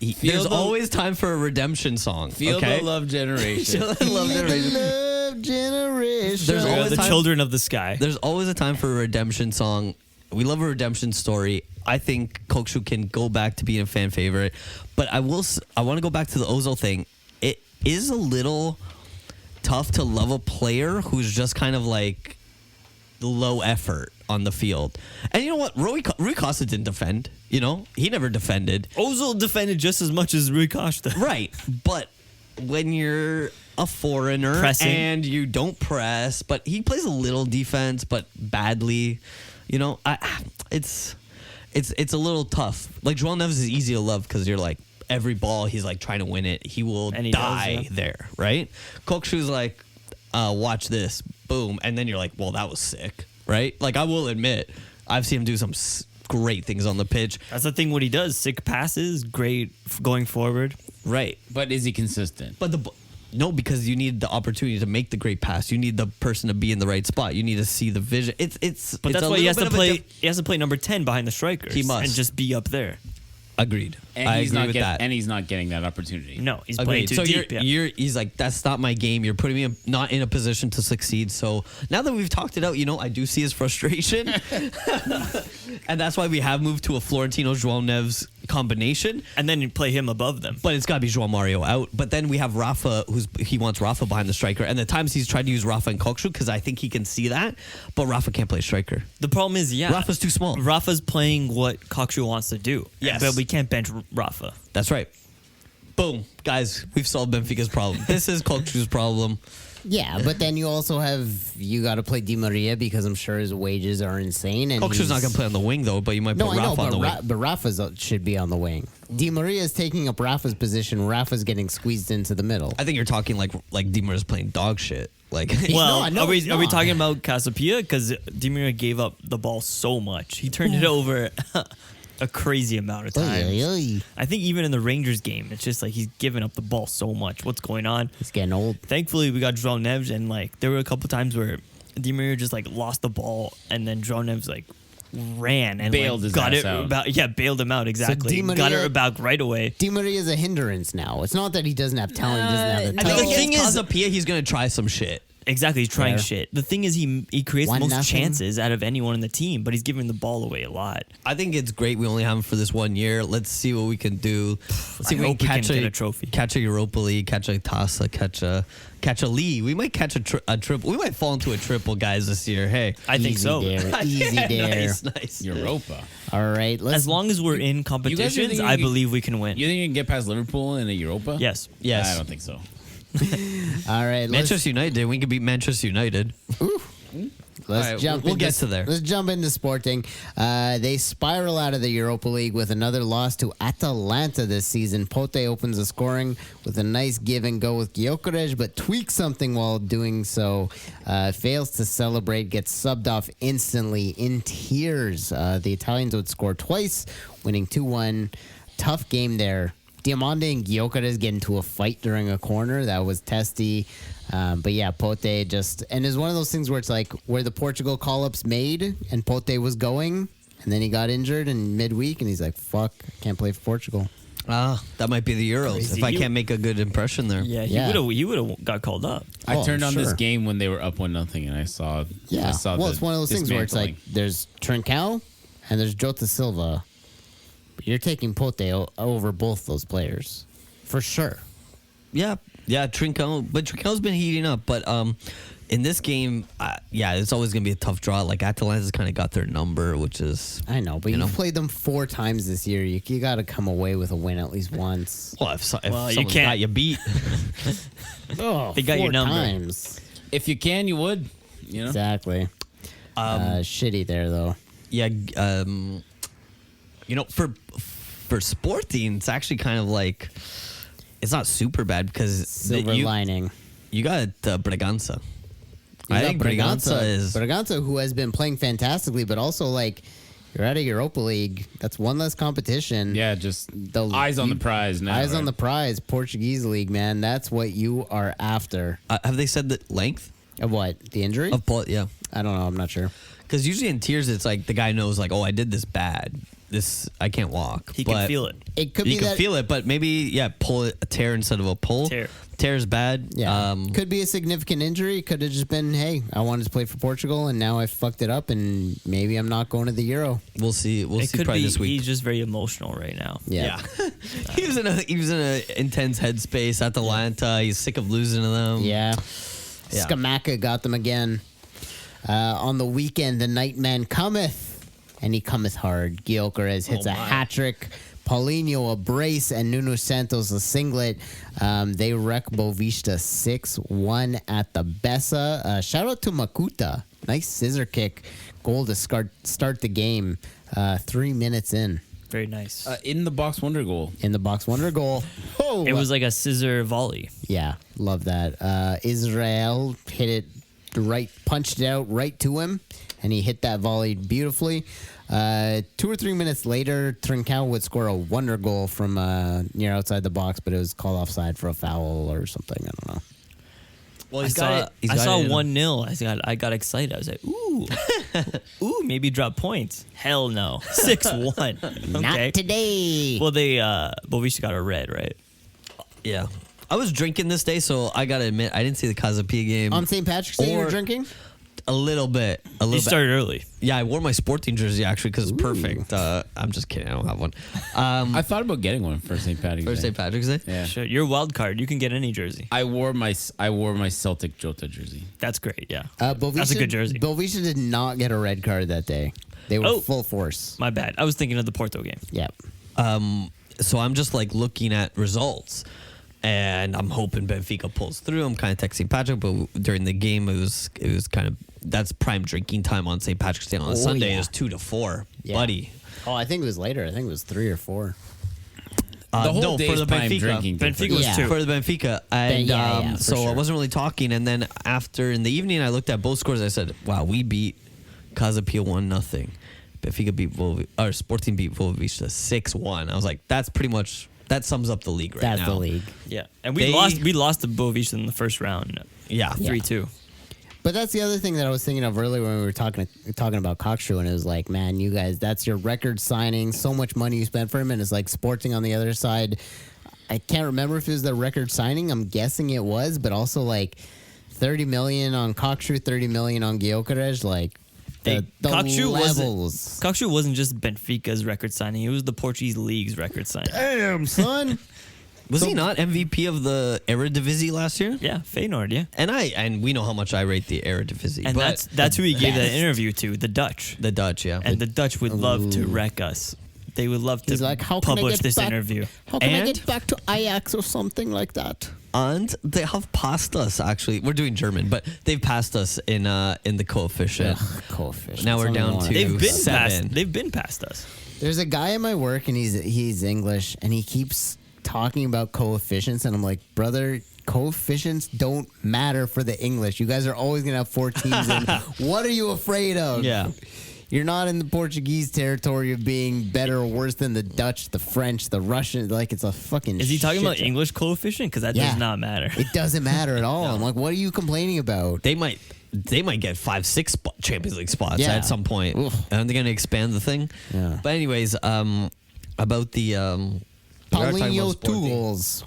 There's the- always time for a redemption song. Feel okay? the love generation. Feel the love generation. Love generation. There's We are always the time- children of the sky. There's always a time for a redemption song. We love a redemption story. I think Kokshu can go back to being a fan favorite, but I want to go back to the Ozil thing. It is a little tough to love a player who's just kind of like low effort on the field. And you know what? Rui Costa didn't defend. He never defended. Ozil defended just as much as Rui Costa. Right, but when you're a foreigner Pressing. and you don't press, but he plays a little defense, but badly, it's a little tough. Like João Neves is easy to love because you're like every ball he's like trying to win it, he will And he die does, yeah. there, right? Kokshu's like, watch this, boom, and then you're like, well, that was sick, right? Like I will admit, I've seen him do some great things on the pitch, That's the thing. What he does, sick passes, great going forward. right? But is he consistent? But no, because you need the opportunity to make the great pass. You need the person to be in the right spot. You need to see the vision. But But that's why he has to play. He has to play number 10 behind the strikers. He must. and just be up there. Agreed. And I he's agree not with getting that. and he's not getting that opportunity. No, he's playing Agreed. too So deep. yeah. he's like, that's not my game. You're putting me not in a position to succeed. So now that we've talked it out, I do see his frustration, and that's why we have moved to a Florentino João Neves combination. And then you play him above them. But it's got to be João Mario out. But then we have Rafa, he wants Rafa behind the striker. And the times he's tried to use Rafa and Kokshu, because I think he can see that. But Rafa can't play striker. The problem is, Rafa's too small. Rafa's playing what Kokshu wants to do. Yes. But we can't bench Rafa. That's right. Boom. Guys, we've solved Benfica's problem. This is Kokshu's problem. Yeah, but then you also you got to play Di Maria because I'm sure his wages are insane. And Kokshu's not going to play on the wing, though, but you might No, put I know, Rafa on the wing. but Rafa's should be on the wing. Di Maria is taking up Rafa's position. Rafa's getting squeezed into the middle. I think you're talking like Di Maria's playing dog shit. Like, Well, no, are we it's are we not. talking about Casapia? Because Di Maria gave up the ball so much. He turned it over a crazy amount of times. Oy, oy, oy. I think even in the Rangers game, it's just like he's giving up the ball so much. What's going on? He's getting old. Thankfully, we got João Neves, and like there were a couple times where Di Maria just like lost the ball, and then João Neves like ran and Bailed his got ass it out. about. Yeah, bailed him out exactly. Di Got Maria- it about right away. Di Maria is a hindrance now. It's not that he doesn't have talent, he doesn't have the I talent. think the thing against is- Casapia, he's gonna try some shit. Exactly, he's trying Fair. shit. The thing is, he creates the 1-0. most chances out of anyone in the team, but he's giving the ball away a lot. I think it's great. We only have him for this 1 year. Let's see what we can do. Let's see I if we hope we can catch can get a trophy. catch a Europa League, catch a Tasa, catch a league. We might catch a triple. We might fall into a triple, guys, this year. Hey, I think Easy so. Dare. Easy dare. nice. Europa. All right. Let's As long as we're in competitions, think you I can- believe we can win. You think you can get past Liverpool in a Europa? Yes. Yes. I don't think so. All right. Let's, Manchester United. We could beat Manchester United. let's All right, jump. we'll into, get to there. Let's jump into Sporting. They spiral out of the Europa League with another loss to Atalanta this season. Pote opens the scoring with a nice give and go with Gyokeres, but tweaks something while doing so. Fails to celebrate, gets subbed off instantly in tears. The Italians would score twice, winning 2-1. Tough game there. Diamonde and Gyokeres get into a fight during a corner. That was testy. But yeah, Pote just... And it's one of those things where it's like where the Portugal call-ups made and Pote was going, and then he got injured in midweek, and he's like, fuck, I can't play for Portugal. That might be the Euros. Crazy. If I can't make a good impression there. Yeah, Yeah. he would have got called up. I Oh, turned on this sure. game when they were up 1-0, and I saw. Yeah. I saw Well, the it's one of those things where it's like dismantling. there's Trincao and there's Jota Silva. But you're taking Pote over both those players. For sure. Yeah, Trincao. But Trincao's been heating up. But in this game, it's always going to be a tough draw. Like, Atalanta's kind of got their number, which is... I know, but You you've know. played them 4 times this year. You got to come away with a win at least once. Well, if Well, you someone's can't- got you beat... Oh, They got your 4 number. times. If you can, you would. You know. Exactly. Shitty there, though. Yeah, for Sporting, it's actually kind of like... It's not super bad because Silver lining. you got Braganza. You I got think Braganza is... Braganza, who has been playing fantastically, but also like you're out of Europa League. That's one less competition. Yeah, just The- eyes on you- the prize now. Eyes on right? the prize, Portuguese league, man. That's what you are after. have they said the length Of what? The injury? of Paul? Yeah. I don't know. I'm not sure. Because usually in tears, it's like the guy knows, like, oh, I did this bad. I can't walk. He But can feel it. It could You be can that. feel it, but maybe, pull it, a tear instead of a pull. Tear. Tear's bad. Yeah, could be a significant injury. Could have just been, hey, I wanted to play for Portugal, and now I fucked it up, and maybe I'm not going to the Euro. We'll see. We'll It see could probably be this week. he's just very emotional right now. Yeah. he was in a intense headspace at Atalanta. He's sick of losing to them. Yeah. Yeah. Skamaka got them again. On the weekend, the night man cometh, and he cometh hard. Gyokeres hits a hat trick. Paulinho a brace, and Nuno Santos a singlet. They wreck Boavista 6-1 at the Bessa. Shout out to Makuta. Nice scissor kick goal to start the game. 3 minutes in. Very nice. In the box wonder goal. In the box wonder goal. Oh, it was like a scissor volley. yeah, love that. Israel hit it right, punched it out right to him, and he hit that volley beautifully. 2 or 3 minutes later, Trincao would score a wonder goal from near outside the box, but it was called offside for a foul or something. I don't know. Well, I saw 1-0. I got excited. I was like, ooh, maybe drop points. Hell no, 6-1. Okay. Not today. Well, they Boavista got a red, right? Yeah. I was drinking this day, so I gotta admit I didn't see the Casapia game. On St. Patrick's Day, you were Or- drinking? A little bit. You started early. Yeah, I wore my Sporting jersey actually because it's perfect. I'm just kidding. I don't have one. I thought about getting one for St. Patrick's For Day. St. Patrick's Day. Yeah. Sure, you're a wild card. You can get any jersey. I wore my Celtic Jota jersey. That's great. Yeah, Boavista, that's a good jersey. Boavista did not get a red card that day. They were Oh. full force. My bad. I was thinking of the Porto game. Yeah. So I'm just like looking at results, and I'm hoping Benfica pulls through. I'm kind of texting Patrick, but during the game, it was kind of that's prime drinking time on St. Patrick's Day on a Sunday. yeah. It was 2 to 4, Yeah. buddy. Oh, I think it was later. I think it was 3 or 4. The whole no, day for is the prime Benfica. drinking. Benfica was Yeah. 2. For the Benfica, and yeah, for so I sure. wasn't really talking. And then after in the evening, I looked at both scores. I said, "Wow, we beat Casapia 1-0. Benfica beat Sporting beat Boavista 6-1." I was like, "That's pretty much that sums up the league right That's now." the league. Yeah, and we lost to Boavista in the first round. Yeah. 3-2. But that's the other thing that I was thinking of earlier when we were talking about Cockshoe, and it was like, man, you guys, that's your record signing. So much money you spent for him, and it's like Sporting on the other side. I can't remember if it was the record signing. I'm guessing it was, but also like 30 million on Cockshoe, 30 million on Gyokeres, like. The Cockshoe wasn't just Benfica's record signing; it was the Portuguese league's record signing. Damn, son. Was he not MVP of the Eredivisie last year? Yeah, Feyenoord. Yeah, And we know how much I rate the Eredivisie. and but that's who he gave the interview to, the Dutch. the Dutch, yeah. And the Dutch would love to wreck us. They would love to He's like, how can I publish get this back- interview. How can I And- get back to Ajax or something like that? And they have passed us. Actually, we're doing German, but they've passed us in the coefficient. Coefficient. Now we're That's down all I to- want. They've been past us. There's a guy in my work, and he's English, and he keeps talking about coefficients, and I'm like, brother, coefficients don't matter for the English. You guys are always gonna have 4 teams in. What are you afraid of? Yeah. You're not in the Portuguese territory of being better or worse than the Dutch, the French, the Russian. Like, it's a fucking. Is he talking shit about show. English coefficient? Because that Yeah. does not matter. It doesn't matter at all. I'm like, what are you complaining about? They might get 5-6 Champions League spots Yeah. at some point. Oof. And they're going to expand the thing. Yeah. But anyways, about the we are talking about Paulinho, 2 Sporting. goals.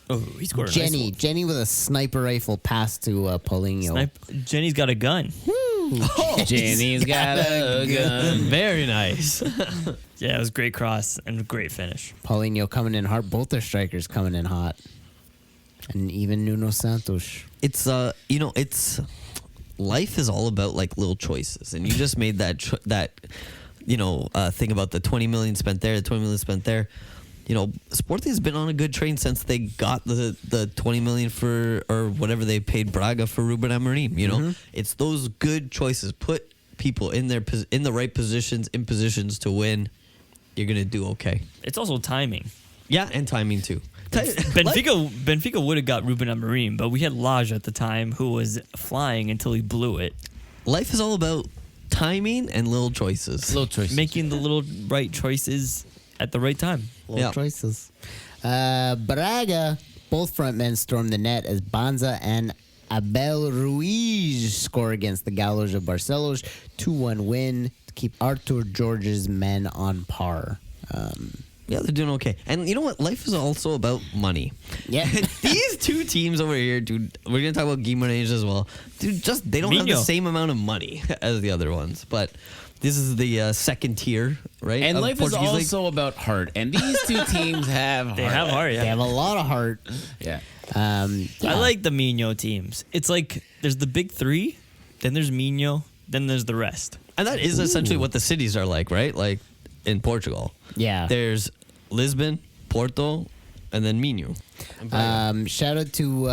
Oh, he scored a Jenny. nice one. Jenny with a sniper rifle pass to Paulinho. Jenny's got a gun. Jenny's got a gun. Very nice. Yeah, it was a great cross and a great finish. Paulinho coming in hot. Both their strikers coming in hot. And even Nuno Santos. It's it's life is all about like little choices, and you just made that thing about the 20 million spent there, the 20 million spent there. Sporting has been on a good train since they got the 20 million for, or whatever they paid Braga for Ruben Amorim. It's those good choices. Put people in the right positions, in positions to win. You're gonna do okay. It's also timing. Yeah, and timing too. Benfica would have got Ruben Amorim, but we had Lage at the time who was flying until he blew it. Life is all about timing and little choices. Little choice. Making the little right choices at the right time. Little choices. Braga, both front men stormed the net as Banza and Abel Ruiz score against the Galos of Barcelos. 2-1 win to keep Artur Jorge's men on par. Yeah, they're doing okay. And you know what? Life is also about money. Yeah. These 2 teams over here, dude, we're going to talk about Guimarães as well. Dude, they don't have the Minho. same amount of money as the other ones. But this is the second tier, right? And of life is Portuguese League. also about heart. And these 2 teams have heart. They have heart, They yeah. have a lot of heart. Yeah. I like the Minho teams. It's like there's the big 3, then there's Minho, then there's the rest. And that is essentially what the cities are like, right? Like in Portugal. Yeah. There's Lisbon, Porto, and then Minho. Shout out to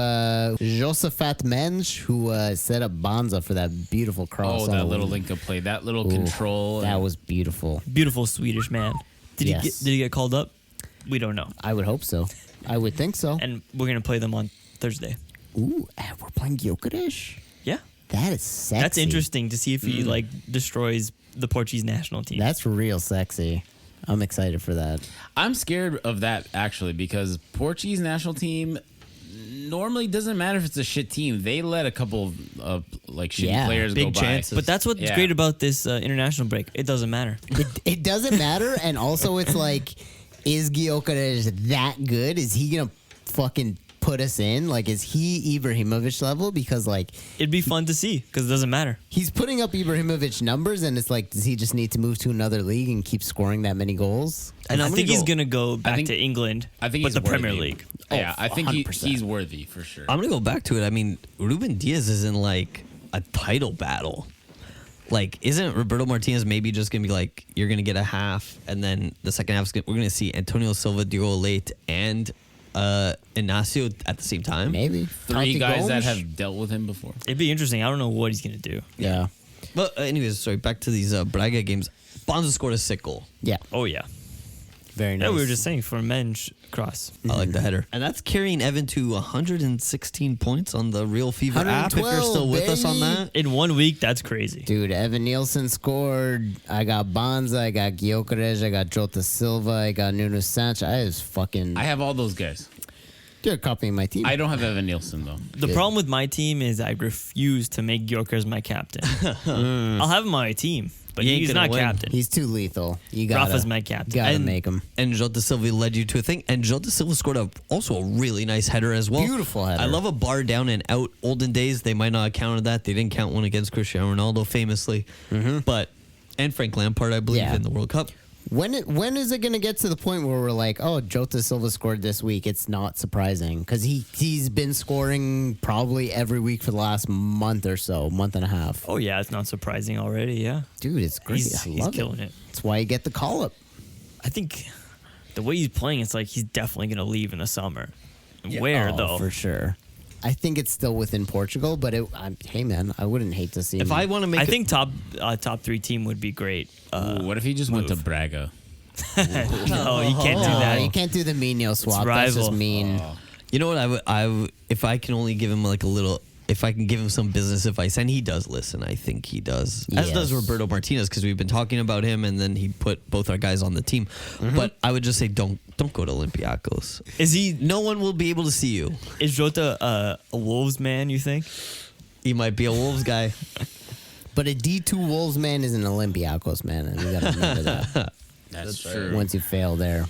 Josephat Mensch, who set up Banza for that beautiful cross. Oh, that little link of play. That little control. That was beautiful. Beautiful Swedish man. Did Yes. he get called up? We don't know. I would hope so. I would think so. And we're gonna play them on Thursday. Ooh, and we're playing Gyokeres? Yeah. That is sexy. That's interesting to see if he destroys the Portuguese national team. That's real sexy. I'm excited for that. I'm scared of that, actually, because Portuguese national team normally doesn't matter if it's a shit team. They let a couple of shitty players big go by. chances. But that's what's Yeah. great about this international break. It doesn't matter. It doesn't matter, and also it's like, is Gyokeres that good? Is he gonna fucking put us in? Like, is he Ibrahimovic level? Because It'd be fun to see because it doesn't matter. he's putting up Ibrahimovic numbers, and it's like, does he just need to move to another league and keep scoring that many goals? And I think he's gonna go back think- to England. I think but he's the Premier worthy. League. Yeah, I think 100%. he's worthy for sure. I'm going to go back to it. I mean, Ruben Diaz is in like a title battle. Like, isn't Roberto Martinez maybe just going to be like, you're going to get a half, and then the second half, we're going to see Antonio Silva, Diogo Leite, and Inacio at the same time? Maybe 3 Tati guys that Gomes? have dealt with him before. It'd be interesting. I don't know what he's gonna do. Yeah, But anyways, sorry, back to these Braga games. Bonza scored a sick goal. yeah, Oh yeah. very nice. Yeah, we were just saying for men's cross. I like the header. And that's carrying Evan to 116 points on the Real Fever app. If you're 112, still with us on baby. that. In 1 week, that's crazy. Dude, Evanilson scored. I got Banza. I got Gyokeres. I got Jota Silva. I got Nuno Santos. I I have all those guys. You're copying my team. I don't have Evanilson though. The problem with my team is I refuse to make Gyokeres my captain. I'll have him on my team, but You ain't he's gonna not win. captain. He's too lethal. You gotta. Rafa's my captain. Gotta And- make him. And Jota Silva led you to a thing. And Jota Silva scored also a really nice header as well. Beautiful header. I love a bar down and out. Olden days, they might not have counted that. They didn't count one against Cristiano Ronaldo famously. But and Frank Lampard, I believe, Yeah. in the World Cup. When is it going to get to the point where we're like, oh, Jota Silva scored this week? It's not surprising because he's been scoring probably every week for the last month or so, month and a half. Oh yeah, it's not surprising already. Yeah, Dude, it's great. he's I love killing it. That's why you get the call up. I think the way he's playing, it's like he's definitely gonna leave in the summer. Where Oh, though? for sure. I think it's still within Portugal, but hey man, I wouldn't hate to see him. If I want to make I think top 3 team would be great. Ooh, what if he just went to Braga? No, you can't do no, that. you can't do the Mino swap. That's just rival. mean. You know what? If I can only give him like a little, if I can give him some business advice, and he does listen, I think he does. As does Yes. Roberto Martinez, because we've been talking about him, and then he put both our guys on the team. But I would just say don't go to Olympiacos. No one will be able to see you. Is Jota a Wolves man? You think? He might be a Wolves guy. But a D2 Wolves man is an Olympiacos man, and you got to remember that. That's true. Once you fail there.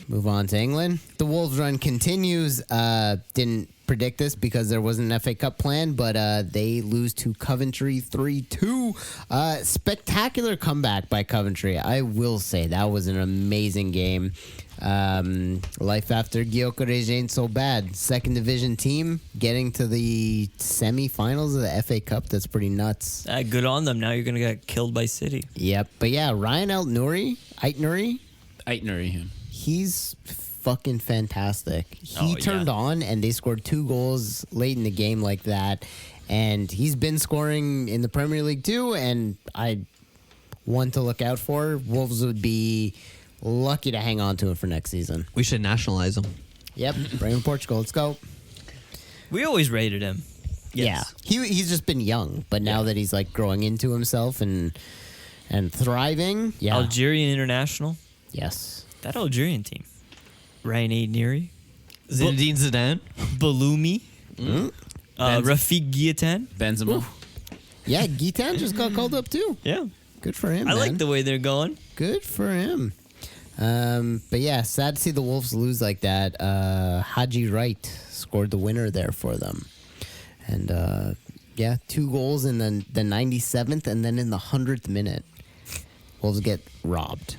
Move on to England. The Wolves run continues. Didn't predict this because there wasn't an FA Cup plan, but they lose to Coventry 3-2. Spectacular comeback by Coventry. I will say that was an amazing game. Life after Gyokeres ain't so bad. Second division team getting to the semi-finals of the FA Cup. That's pretty nuts. Good on them. Now you're gonna get killed by City. Yep. But yeah, Ryan Aitnouri, Aitnouri. he's fucking fantastic. He Oh, yeah. turned on and they scored 2 goals late in the game like that. And he's been scoring in the Premier League too. And one to look out for. Wolves would be lucky to hang on to him for next season. We should nationalize him. Yep. Bring him to Portugal. Let's go. We always rated him. Yes. Yeah. He's just been young. But now that he's like growing into himself and thriving. Yeah. Algerian international. Yes. That Algerian team. Ryan Aitnouri, Zinedine Zidane. Baloumi, Rafik Guillotin. Benzema. Yeah. Gitan just got called up too. Yeah, Good for him. I man. like the way they're going. Good for him. But yeah, sad to see the Wolves lose like that. Haji Wright scored the winner there for them. And 2 goals in the 97th and then in the 100th minute. Wolves get robbed.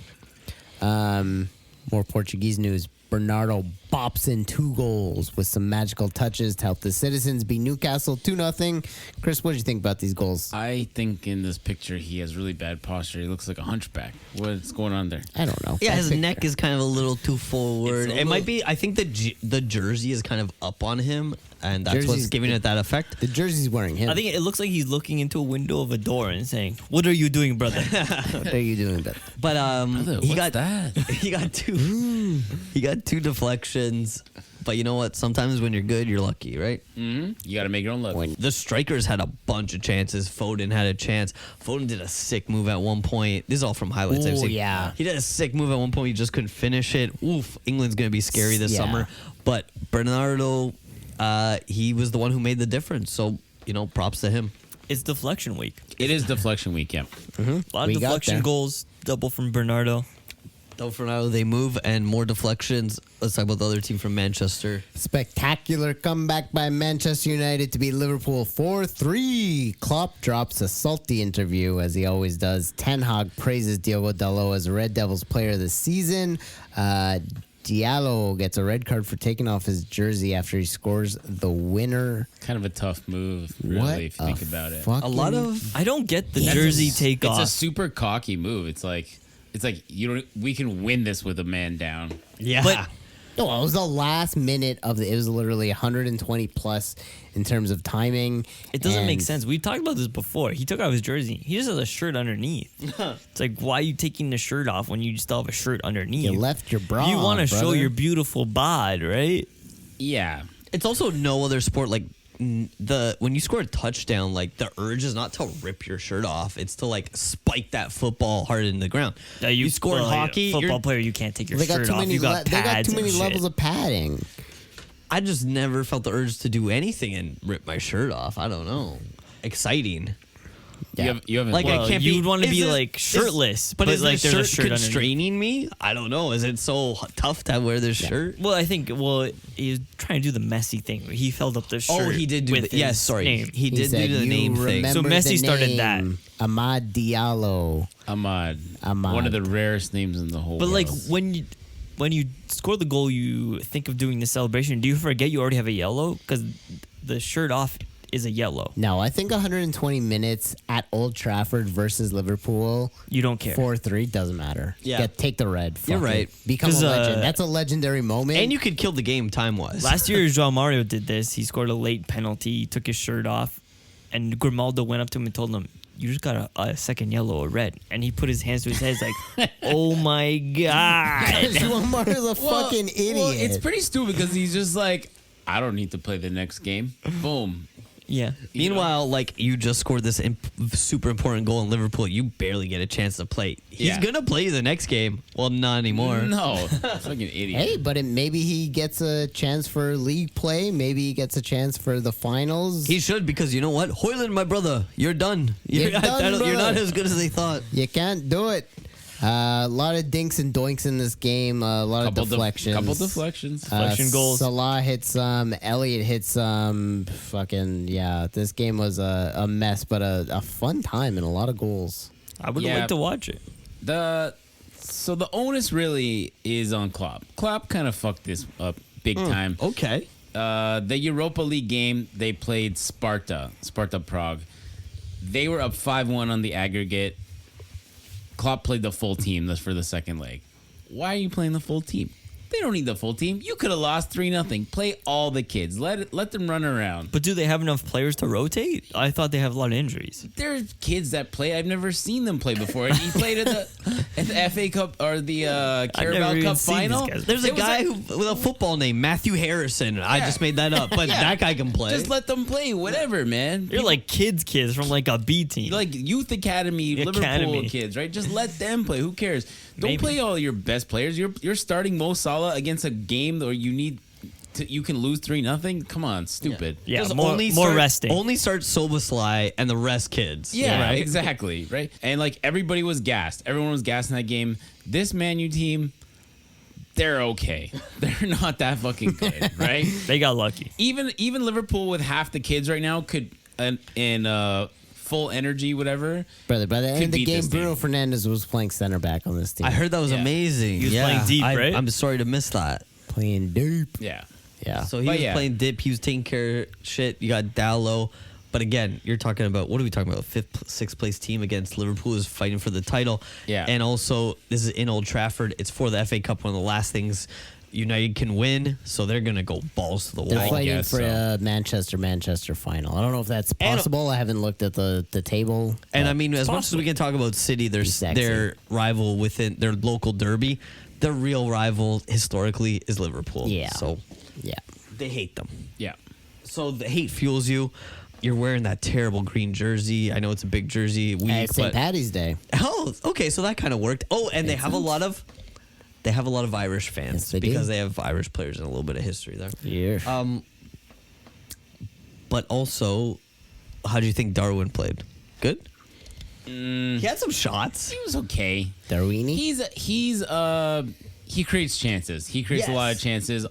More Portuguese news. Bernardo bops in 2 goals with some magical touches to help the Citizens beat Newcastle 2-0. Chris, what do you think about these goals? I think in this picture he has really bad posture. He looks like a hunchback. What's going on there? I don't know. Yeah, That his picture. neck is kind of a little too forward. It's a It might little- be. I think the jersey is kind of up on him, and that's what's Jersey's- giving it that effect. The jersey's wearing him. I think it looks like he's looking into a window of a door and saying, "What are you doing, brother?" What are you doing, Ben? But Brother, he what's got that? he got two. He got 2 deflections. But you know what? Sometimes when you're good, you're lucky, right? You got to make your own luck. The strikers had a bunch of chances. Foden had a chance. Foden did a sick move at one point. This is all from highlights I've Ooh, seen. yeah. He did a sick move at one point. He just couldn't finish it. Oof. England's going to be scary this Yeah. summer. But Bernardo, he was the one who made the difference. So, props to him. It's deflection week. It is deflection week, yeah. A lot We of got deflection there. goals. Double from Bernardo. Though for now, they move and more deflections. Let's talk about the other team from Manchester. Spectacular comeback by Manchester United to beat Liverpool 4-3. Klopp drops a salty interview, as he always does. Ten Hag praises Diogo Dalot as Red Devils player of the season. Diallo gets a red card for taking off his jersey after he scores the winner. Kind of a tough move, really, What if you think about it. A lot of I don't get the Yeah. jersey take It's a off. super cocky move. It's like we can win this with a man down. But No, it was the last minute of it was literally 120 plus in terms of timing. it doesn't make And sense. We've talked about this before. He took off his jersey. He just has a shirt underneath. It's like, why are you taking the shirt off when you still have a shirt underneath? You left your bra. You want to on, show brother. your beautiful bod, right? Yeah. It's also no other sport like when you score a touchdown, like the urge is not to rip your shirt off; it's to like spike that football hard in the ground. You score in well, hockey, football you're- player. You can't take your They got shirt too off. many. You got They got pads too many and levels shit. of padding. I just never felt the urge to do anything and rip my shirt off. I don't know. Exciting. You haven't Like, I can't be. You'd want to is be it- like shirtless, but is like the there's a shirt shirt underneath. constraining me? I don't know. Is it so tough to wear this shirt? Well, I think he was trying to do the messy thing. He filled up the shirt. Oh, he did do with the. Yes, his sorry. name. He did said, do the "You name thing. remember So Messi the started that. name, Amad Diallo. Ahmad. Ahmad. One of the rarest names in the whole But world. like when you score the goal, you think of doing the celebration. Do you forget you already have a yellow because the shirt off is a yellow? No, I think 120 minutes at Old Trafford versus Liverpool. You don't care. 4-3 doesn't matter. Yeah. Take the red. Fuck You're right. it. Become a 'Cause, legend. That's a legendary moment. And you could kill the game time-wise. Last year, João Mario did this. He scored a late penalty. He took his shirt off, and Grimaldo went up to him and told him, "You just got a second yellow, a red." And he put his hands to his head. He's like, "Oh my god!" Juan Mario's a fucking idiot. Well, it's pretty stupid because he's just like, I don't need to play the next game. Boom. Yeah. Meanwhile, like you just scored this super important goal in Liverpool, you barely get a chance to play. He's Yeah. gonna play the next game. Well, not anymore. No, fucking idiot. Hey, but maybe he gets a chance for league play. Maybe he gets a chance for the finals. He should, because you know what, Hoyland, my brother, you're done. You're done, You're not brother. as good as they thought. You can't do it. A lot of dinks and doinks in this game. A lot of deflections. Couple deflections. Deflection goals. Salah hit some. Elliott hit some. Fucking yeah. This game was a mess, but a fun time and a lot of goals. I would Yeah. like to watch it. So the onus really is on Klopp. Klopp kind of fucked this up big time. Okay. The Europa League game, they played Sparta Prague. They were up 5-1 on the aggregate. Klopp played the full team for the second leg. Why are you playing the full team? They don't need the full team. You could have lost 3-0. Play all the kids. Let them run around. But do they have enough players to rotate? I thought they have a lot of injuries. There's kids that play. I've never seen them play before. He played at the FA Cup or the I've Carabao never even Cup seen these final. guys. There's a It was guy like- with a football name, Matthew Harrison. I just made that up, but that guy can play. Just let them play. Whatever, man. You're like kids from like a B team. Like youth academy, The Liverpool academy. kids, right? Just let them play. Who cares? Don't Maybe. play all your best players. You're starting Mo Salah against a game where you can lose 3-0. Come on, stupid. yeah, Just more resting. Only start Soboslai and the rest kids. Yeah, right. exactly, right? And like everybody was gassed. Everyone was gassed in that game. This Man U team, they're okay. They're not that fucking good, right? They got lucky. Even Liverpool with half the kids right now could in full energy, whatever. Brother, by the end of the beat game, this team. Bruno Fernandes was playing center back on this team. I heard that was Yeah. amazing. He was yeah. playing deep, right? I'm sorry to miss that. playing deep. Yeah. Yeah. So he But was yeah. playing dip. He was taking care of shit. You got Dallo. But again, you're talking about, what are we talking about? Fifth, sixth place team against Liverpool is fighting for the title. Yeah. And also, this is in Old Trafford. It's for the FA Cup, one of the last things United can win. So they're going to go balls to the They're wall. fighting guess for so. a Manchester final. I don't know if that's possible. I haven't looked at the table. And but I mean, as much as we can talk about City, Sexy. their rival within their local derby, their real rival historically is Liverpool. Yeah. So yeah. they hate them. Yeah. So the hate fuels you. You're wearing that terrible green jersey. I know it's a big jersey week, It's St. but Patty's Day. oh, okay, so that kind of worked. Oh, and they Makes have a sense. lot of Irish fans Yes, they because do. they have Irish players and a little bit of history there. Yeah. But also, how do you think Darwin played? Good. He had some shots. He was okay. Darwini. He creates chances. He creates a lot of chances,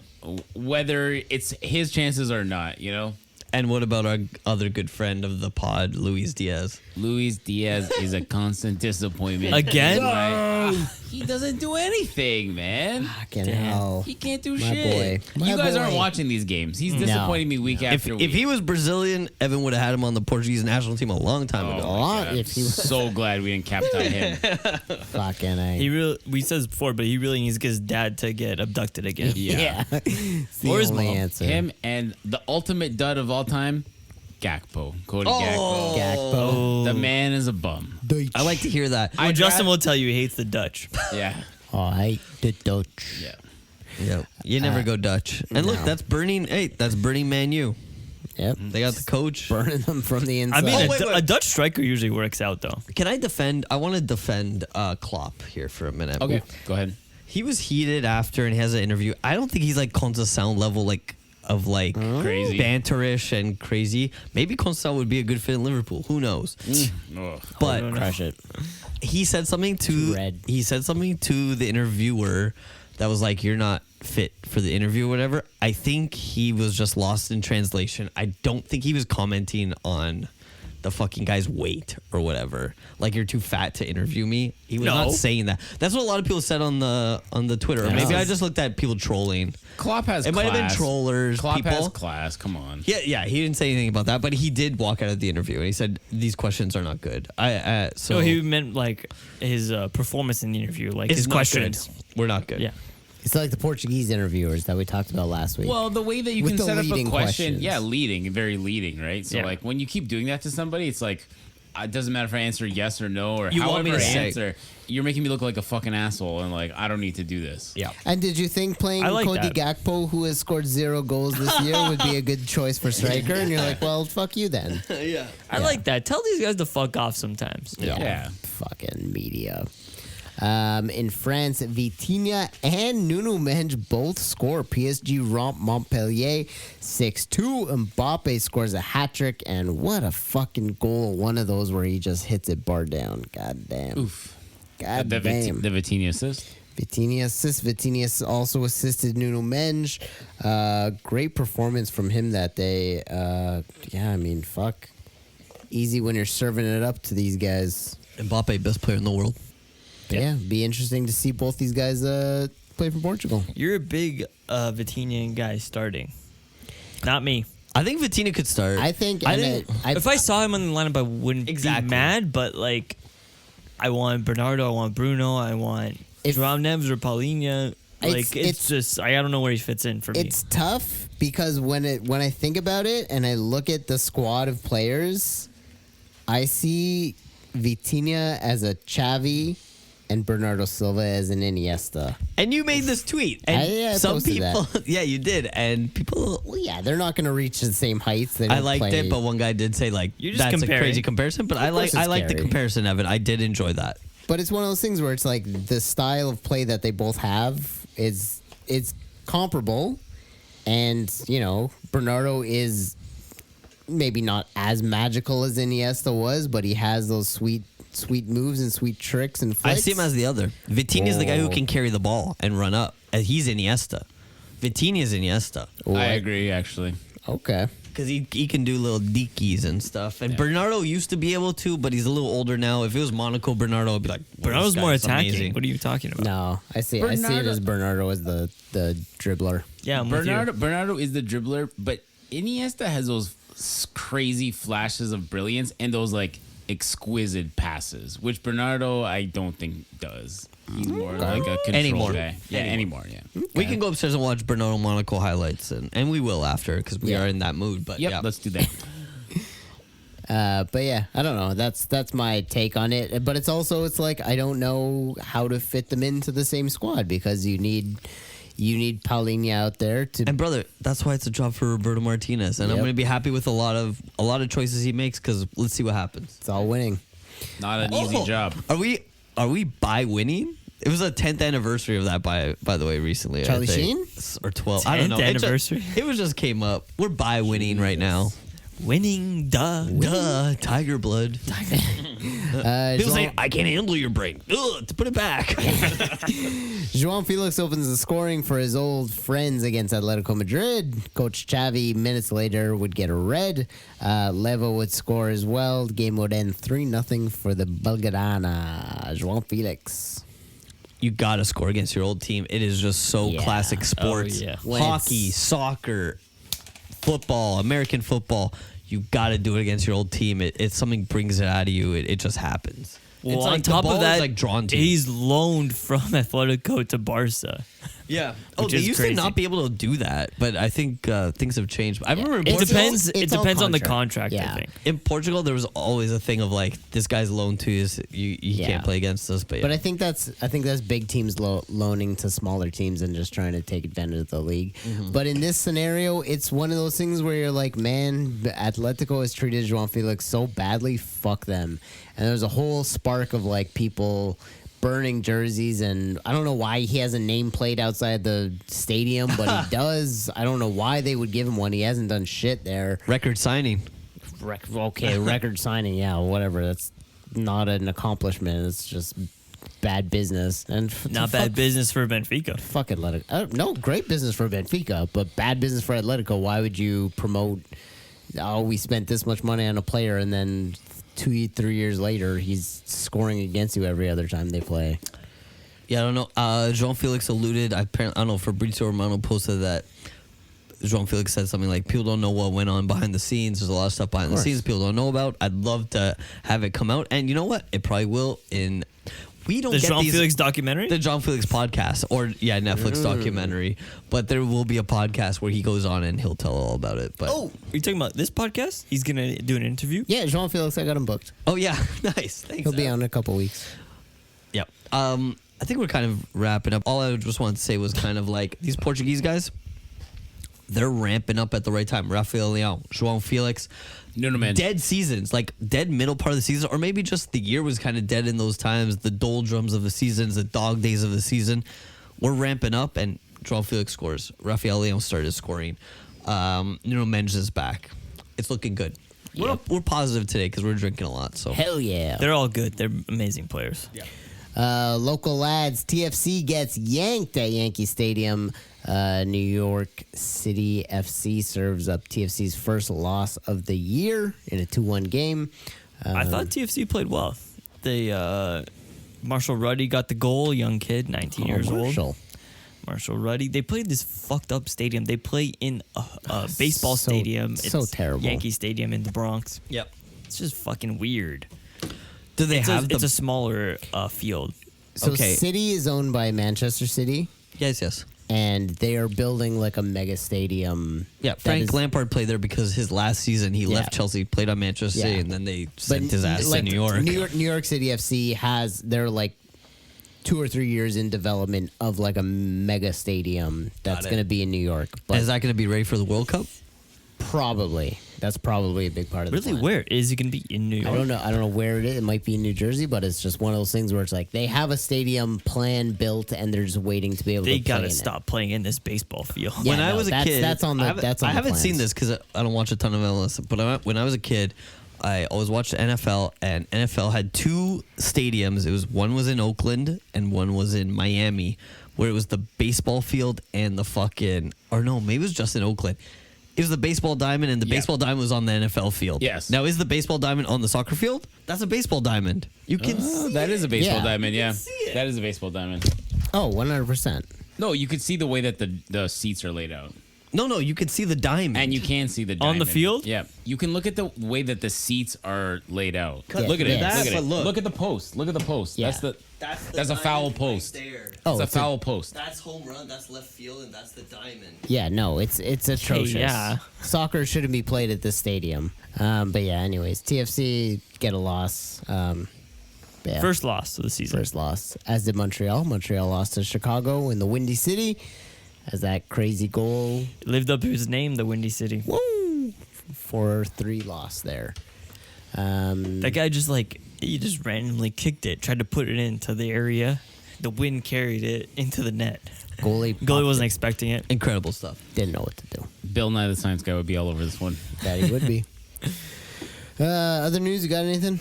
whether it's his chances or not, you know? And what about our other good friend of the pod, Luis Diaz? Luis Diaz is a constant disappointment. Again? Right? He doesn't do anything, man. Fucking hell. He can't do My shit. boy. You My guys aren't boy. watching these games. He's disappointing me week If, after week. if he was Brazilian, Evan would have had him on the Portuguese national team a long time Oh, ago. my God, God. if he was- So glad we didn't captain him. Fucking A. He really, we said this before, but he really needs to get his dad to get abducted again. Yeah. It's the Or his only mom. answer. Him and the ultimate dud of all time, Gakpo. Cody Gakpo. Gakpo. The man is a bum. I like to hear that. Well, Justin will tell you he hates the Dutch. Yeah. Oh, I the Dutch. Yeah. Yeah, you never go Dutch. And look, no. that's burning. Hey, that's burning Man U. Yep. They got the coach. Burning them from the I inside. mean, Oh, a, wait, wait. a Dutch striker usually works out, though. Can I defend? I want to defend Klopp here for a minute. Okay. Go ahead. He was heated after and he has an interview. I don't think he's like Konza sound level like of like Crazy. banterish and crazy. Maybe Constant would be a good fit in Liverpool. Who knows? Ugh. But Crush it. he said something to Red. the interviewer that was like, you're not fit for the interview or whatever. I think he was just lost in translation. I don't think he was commenting on the fucking guy's weight or whatever. Like, you're too fat to interview me. He was not saying that. That's what a lot of people said on the Twitter. Or maybe I just looked at people trolling. Klopp has It class. might have been trollers. Klopp people. has class. Come on. Yeah, he didn't say anything about that, but he did walk out of the interview and he said these questions are not good. So No, he meant like his performance in the interview, like it's his not questions. good. We're not good. Yeah. It's like the Portuguese interviewers that we talked about last week. Well, the way that you With can the set up a leading question, questions. leading, very leading, right? So Yeah. like when you keep doing that to somebody, it's like it doesn't matter if I answer yes or no or You want however me to I say- answer. You're making me look like a fucking asshole, and like I don't need to do this. Yeah. And did you think playing I like Cody that. Gakpo, who has scored 0 goals this year, would be a good choice for striker? And you're like, well, fuck you then. Yeah. I like that. Tell these guys to fuck off sometimes. Yeah. Fucking media. In France, Vitinha and Nuno Mendes both score. PSG romp Montpellier 6-2. Mbappe scores a hat trick, and what a fucking goal! One of those where he just hits it bar down. God damn. Oof. God The damn. Vitinha assist. Vitinha assist. Vitinha also assisted Nuno Mendes. Great performance from him that day. Yeah, I mean, fuck. Easy when you're serving it up to these guys. Mbappe, best player in the world. But yeah, be interesting to see both these guys play for Portugal. You're a big Vitinian guy starting. Not me. I think Vitinha could start. I think. I and think If I saw him on the lineup, I wouldn't Exactly. be mad, but like, I want Bernardo, I want Bruno, I want If- Joao Neves or Paulinho. Like, it's just, I don't know where he fits in for me. it's tough because when I think about it and I look at the squad of players, I see Vitinha as a Xavi and Bernardo Silva as an Iniesta. and you made this tweet. And I some posted people, yeah, you did. And people, Well, yeah, they're not going to reach the same heights. They I don't liked play- it, but one guy did say like, You're just that's comparing. a crazy comparison. But I course like it's the scary. comparison, Evan. I did enjoy that. But it's one of those things where it's like the style of play that they both have is it's comparable, and you know Bernardo is maybe not as magical as Iniesta was, but he has those sweet moves and sweet tricks and flicks. I see him as the other. Vitinha is the guy who Oh. can carry the ball and run up. And he's Iniesta. Vitinha is Iniesta. Oh, I agree, actually. Okay. Because he can do little deekies and stuff. And Bernardo used to be able to, but he's a little older now. If it was Monaco, Bernardo would be like, "Whoa, Bernardo's this more guy's attacking. amazing." What are you talking about? No, I see it Bernardo- as Bernardo as the dribbler. Yeah, I'm with you. Bernardo is the dribbler, but Iniesta has those crazy flashes of brilliance and those like exquisite passes, which Bernardo I don't think does. He's more like a control Anymore. guy. Yeah, anymore. Yeah. We can go upstairs and watch Bernardo Monaco highlights, and we will after because we Yeah. are in that mood. But Yep. yeah, Let's do that. But yeah, I don't know. That's my take on it. But it's also it's like I don't know how to fit them into the same squad because you need Paulinho out there to. And brother, that's why it's a job for Roberto Martinez, and I'm Yep. going to be happy with a lot of choices he makes because let's see what happens. It's all winning. Not an easy job. Are we by winning? It was a 10th anniversary of that by the way recently. I Charlie think. Sheen? Or 12. I don't know. 10th It just- anniversary? It was just came up. We're by winning right now. Winning, duh. Duh, tiger blood. People João, say I can't handle your brain. Ugh, to put it back. João Felix opens the scoring for his old friends against Atletico Madrid. Coach Xavi minutes later would get a red. Levo would score as well. The game would end 3-0 for the Belgrana. João Felix. You gotta score against your old team. It is just so Yeah. classic sports. yeah. When Hockey, it's- soccer, football, American football. You gotta do it against your old team. It's something brings it out of you. It just happens. Well, it's on like the top ball of is, that, like drawn to you. he's loaned from Atletico to Barca. Yeah. Oh, Which they is used crazy. to not be able to do that, but I think things have changed. I remember in It It's Portugal, depends. all- It it's all depends on the contract. contract. Yeah. I think. in Portugal, there was always a thing of like, this guy's loaned to us. You Yeah. can't play against us. But, yeah. But I think that's big teams loaning to smaller teams and just trying to take advantage of the league. But in this scenario, it's one of those things where you're like, man, Atletico has treated João Felix so badly. Fuck them. And there's a whole spark of like people burning jerseys, and I don't know why he has a nameplate outside the stadium, but he does. I don't know why they would give him one. He hasn't done shit there. Record signing. Record signing, yeah, whatever. That's not an accomplishment. It's just bad business. And Not bad business for Benfica. Fuck Atletico. No, great business for Benfica, but bad business for Atletico. Why would you promote, oh, we spent this much money on a player, and then 2-3 years later, he's scoring against you every other time they play? Yeah, I don't know. João Felix alluded. I don't know. Fabrizio Romano posted that João Felix said something like, "People don't know what went on behind the scenes. There's a lot of stuff behind the scenes people don't know about. I'd love to have it come out, and you know what? It probably will." We don't The get João Felix documentary? the João Felix podcast, or Netflix documentary. But there will be a podcast where he goes on and he'll tell all about it. But Are you talking about this podcast? He's going to do an interview? Yeah, João Felix, I got him booked. oh yeah, nice. Thanks. He'll be on in a couple weeks. Yep. I think we're kind of wrapping up. All I just wanted to say was kind of like these Portuguese guys, they're ramping up at the right time. Rafael Leão, João Felix, Nuno Mendes. dead seasons, like dead middle part of the season, or maybe just the year was kind of dead in those times, the doldrums of the seasons, the dog days of the season. We're ramping up, and João Felix scores. Rafael Leão started scoring. Nuno Mendes is back. It's looking good. We're positive today because we're drinking a lot. So Hell yeah. They're all good. They're amazing players. Yeah. Local lads, TFC gets yanked at Yankee Stadium. New York City FC serves up TFC's first loss of the year in a 2-1 game. I thought TFC played well. They Marshall Ruddy got the goal, young kid, 19 years old. Marshall Ruddy. They played this fucked up stadium. They play in a baseball stadium. So terrible. Yankee Stadium in the Bronx. yep. It's just fucking weird. Do they have It's a smaller field. So Okay. City is owned by Manchester City, Yes. and they are building like a mega stadium. Yeah, that Frank is- Lampard played there because his last season he left Chelsea, played on Manchester City, Yeah. and then they sent his ass like, to New York. New York City FC has they're like 2 or 3 years in development of like a mega stadium that's it. going to be in New York. But Is that going to be ready for the World Cup? probably that's probably a big part of the Really, plan. where is it going to be in New York? I don't know where it is. It might be in New Jersey, but it's just one of those things where it's like they have a stadium plan built and they're just waiting to be able They to play gotta in stop playing in this baseball field. Yeah, when I no, was a that's- kid, that's on the- I haven't, that's on I the haven't plans. seen this because I don't watch a ton of MLS. But when I was a kid, I always watched the NFL, and NFL had 2 stadiums. One was in Oakland and one was in Miami, where it was the baseball field and the maybe it was just in Oakland. It was the baseball diamond, and the baseball diamond was on the NFL field. Yes. Now, is the baseball diamond on the soccer field? That's a baseball diamond. You can see That is a baseball Yeah. diamond, yeah. see it. That is a baseball diamond. Oh, 100%. No, you could see the way that the seats are laid out. No, you can see the diamond. And you can see the On the diamond. field? Yeah. You can look at the way that the seats are laid out. Yeah, Look at it. yeah. Look at it. But look. Look at the post. Look at the post. Yeah. That's a foul post. Oh, It's a foul post. That's home run, that's left field, and that's the diamond. Yeah, no, it's atrocious. yeah. Soccer shouldn't be played at this stadium. But yeah, anyways, TFC get a loss. Yeah, First loss of the season. first loss, as did Montreal. Montreal lost to Chicago in the Windy City as that crazy goal. Lived up to his name, the Windy City. Woo! 4-3 loss there. That guy he just randomly kicked it, tried to put it into the area. The wind carried it into the net. Goalie Goalie wasn't expecting it. Incredible stuff. didn't know what to do. Bill Nye the Science Guy would be all over this one. That he would be. Other news? You got anything?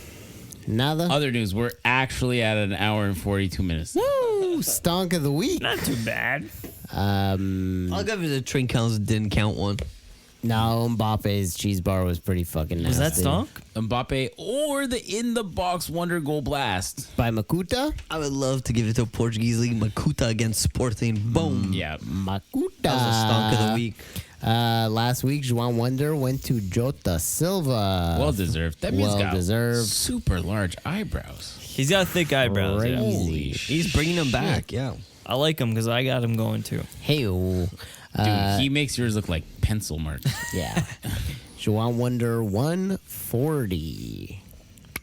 Nada. Other news, we're actually at an hour and 42 minutes. Woo! Stonk of the week. Not too bad. I'll give it a train counts didn't count one. No, Mbappe's cheese bar was pretty fucking nasty. Was that stonk? Mbappe or the in-the-box wonder goal blast. By Makuta? I would love to give it to a Portuguese league. Makuta against Sporting. Boom. Yeah. Makuta. That was a stonk of the week. Last week, João Wonder went to Jota Silva. Well deserved. That man's got Well-deserved. super large eyebrows. He's got thick eyebrows. Yeah. Crazy. Holy He's bringing him back. Yeah. I like him because I got him going too. Hey-o. Dude, he makes yours look like pencil marks. Yeah. João Wonder 140.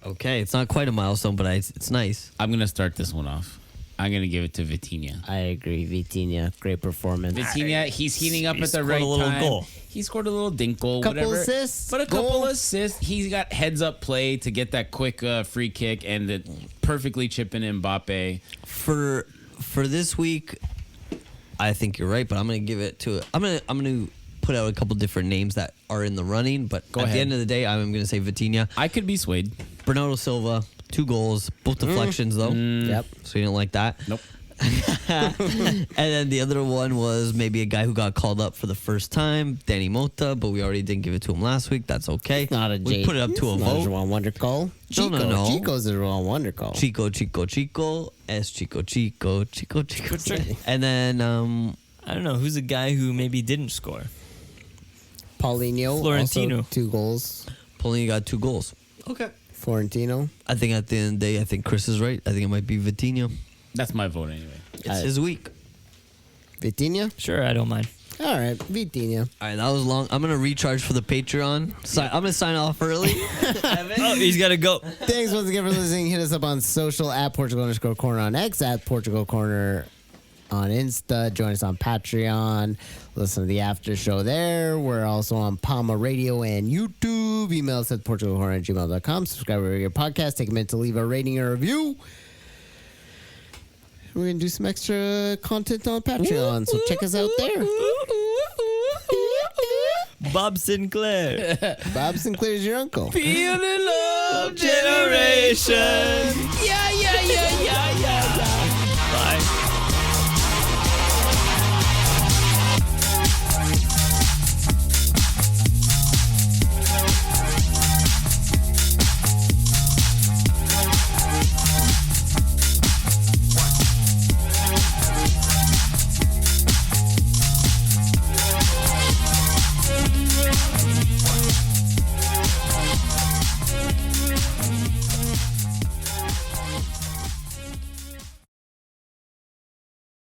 Okay, it's not quite a milestone, but it's nice. I'm going to start this one off. I'm gonna give it to Vitinha. I agree. Vitinha, great performance. Vitinha, he's heating up He at the scored right a little time. goal. He scored a little dinkle, Couple whatever. assists, but a goal. couple assists. He's got heads up play to get that quick free kick and the perfectly chipping Mbappe. For this week, I think you're right, but I'm gonna give it to. I'm gonna put out a couple different names that are in the running, but Go at ahead. the end of the day, I'm gonna say Vitinha, I could be swayed. Bernardo Silva, 2 goals, both deflections though. Yep. So you didn't like that. Nope. And then the other one was maybe a guy who got called up for the first time, Danny Mota, but we already didn't give it to him last week. That's okay. Not a we put it up to a Not a vote. João Wonder call. No, Chico. no. Chico's a João Wonder call. Chico, S Chico. And then I don't know who's a guy who maybe didn't score. Paulinho. Florentino. Also 2 goals. Paulinho got 2 goals. Okay. Florentino. I think at the end of the day, I think Chris is right. I think it might be Vitinha. That's my vote anyway. It's his week. Vitinha. Sure, I don't mind. All right, Vitinha. All right, that was long. I'm going to recharge for the Patreon. I'm going to sign off early. Oh, he's got to go. Thanks once again for listening. Hit us up on social at Portugal_Corner on X, at Portugal Corner on Insta. Join us on Patreon. Listen to the after show there. We're also on Palma Radio and YouTube. Email us at portugalcorner@gmail.com. Subscribe to your podcast. Take a minute to leave a rating or review. We're going to do some extra content on Patreon, so check us out there. Bob Sinclair. Bob Sinclair's your uncle. Feeling love Generation. Yeah.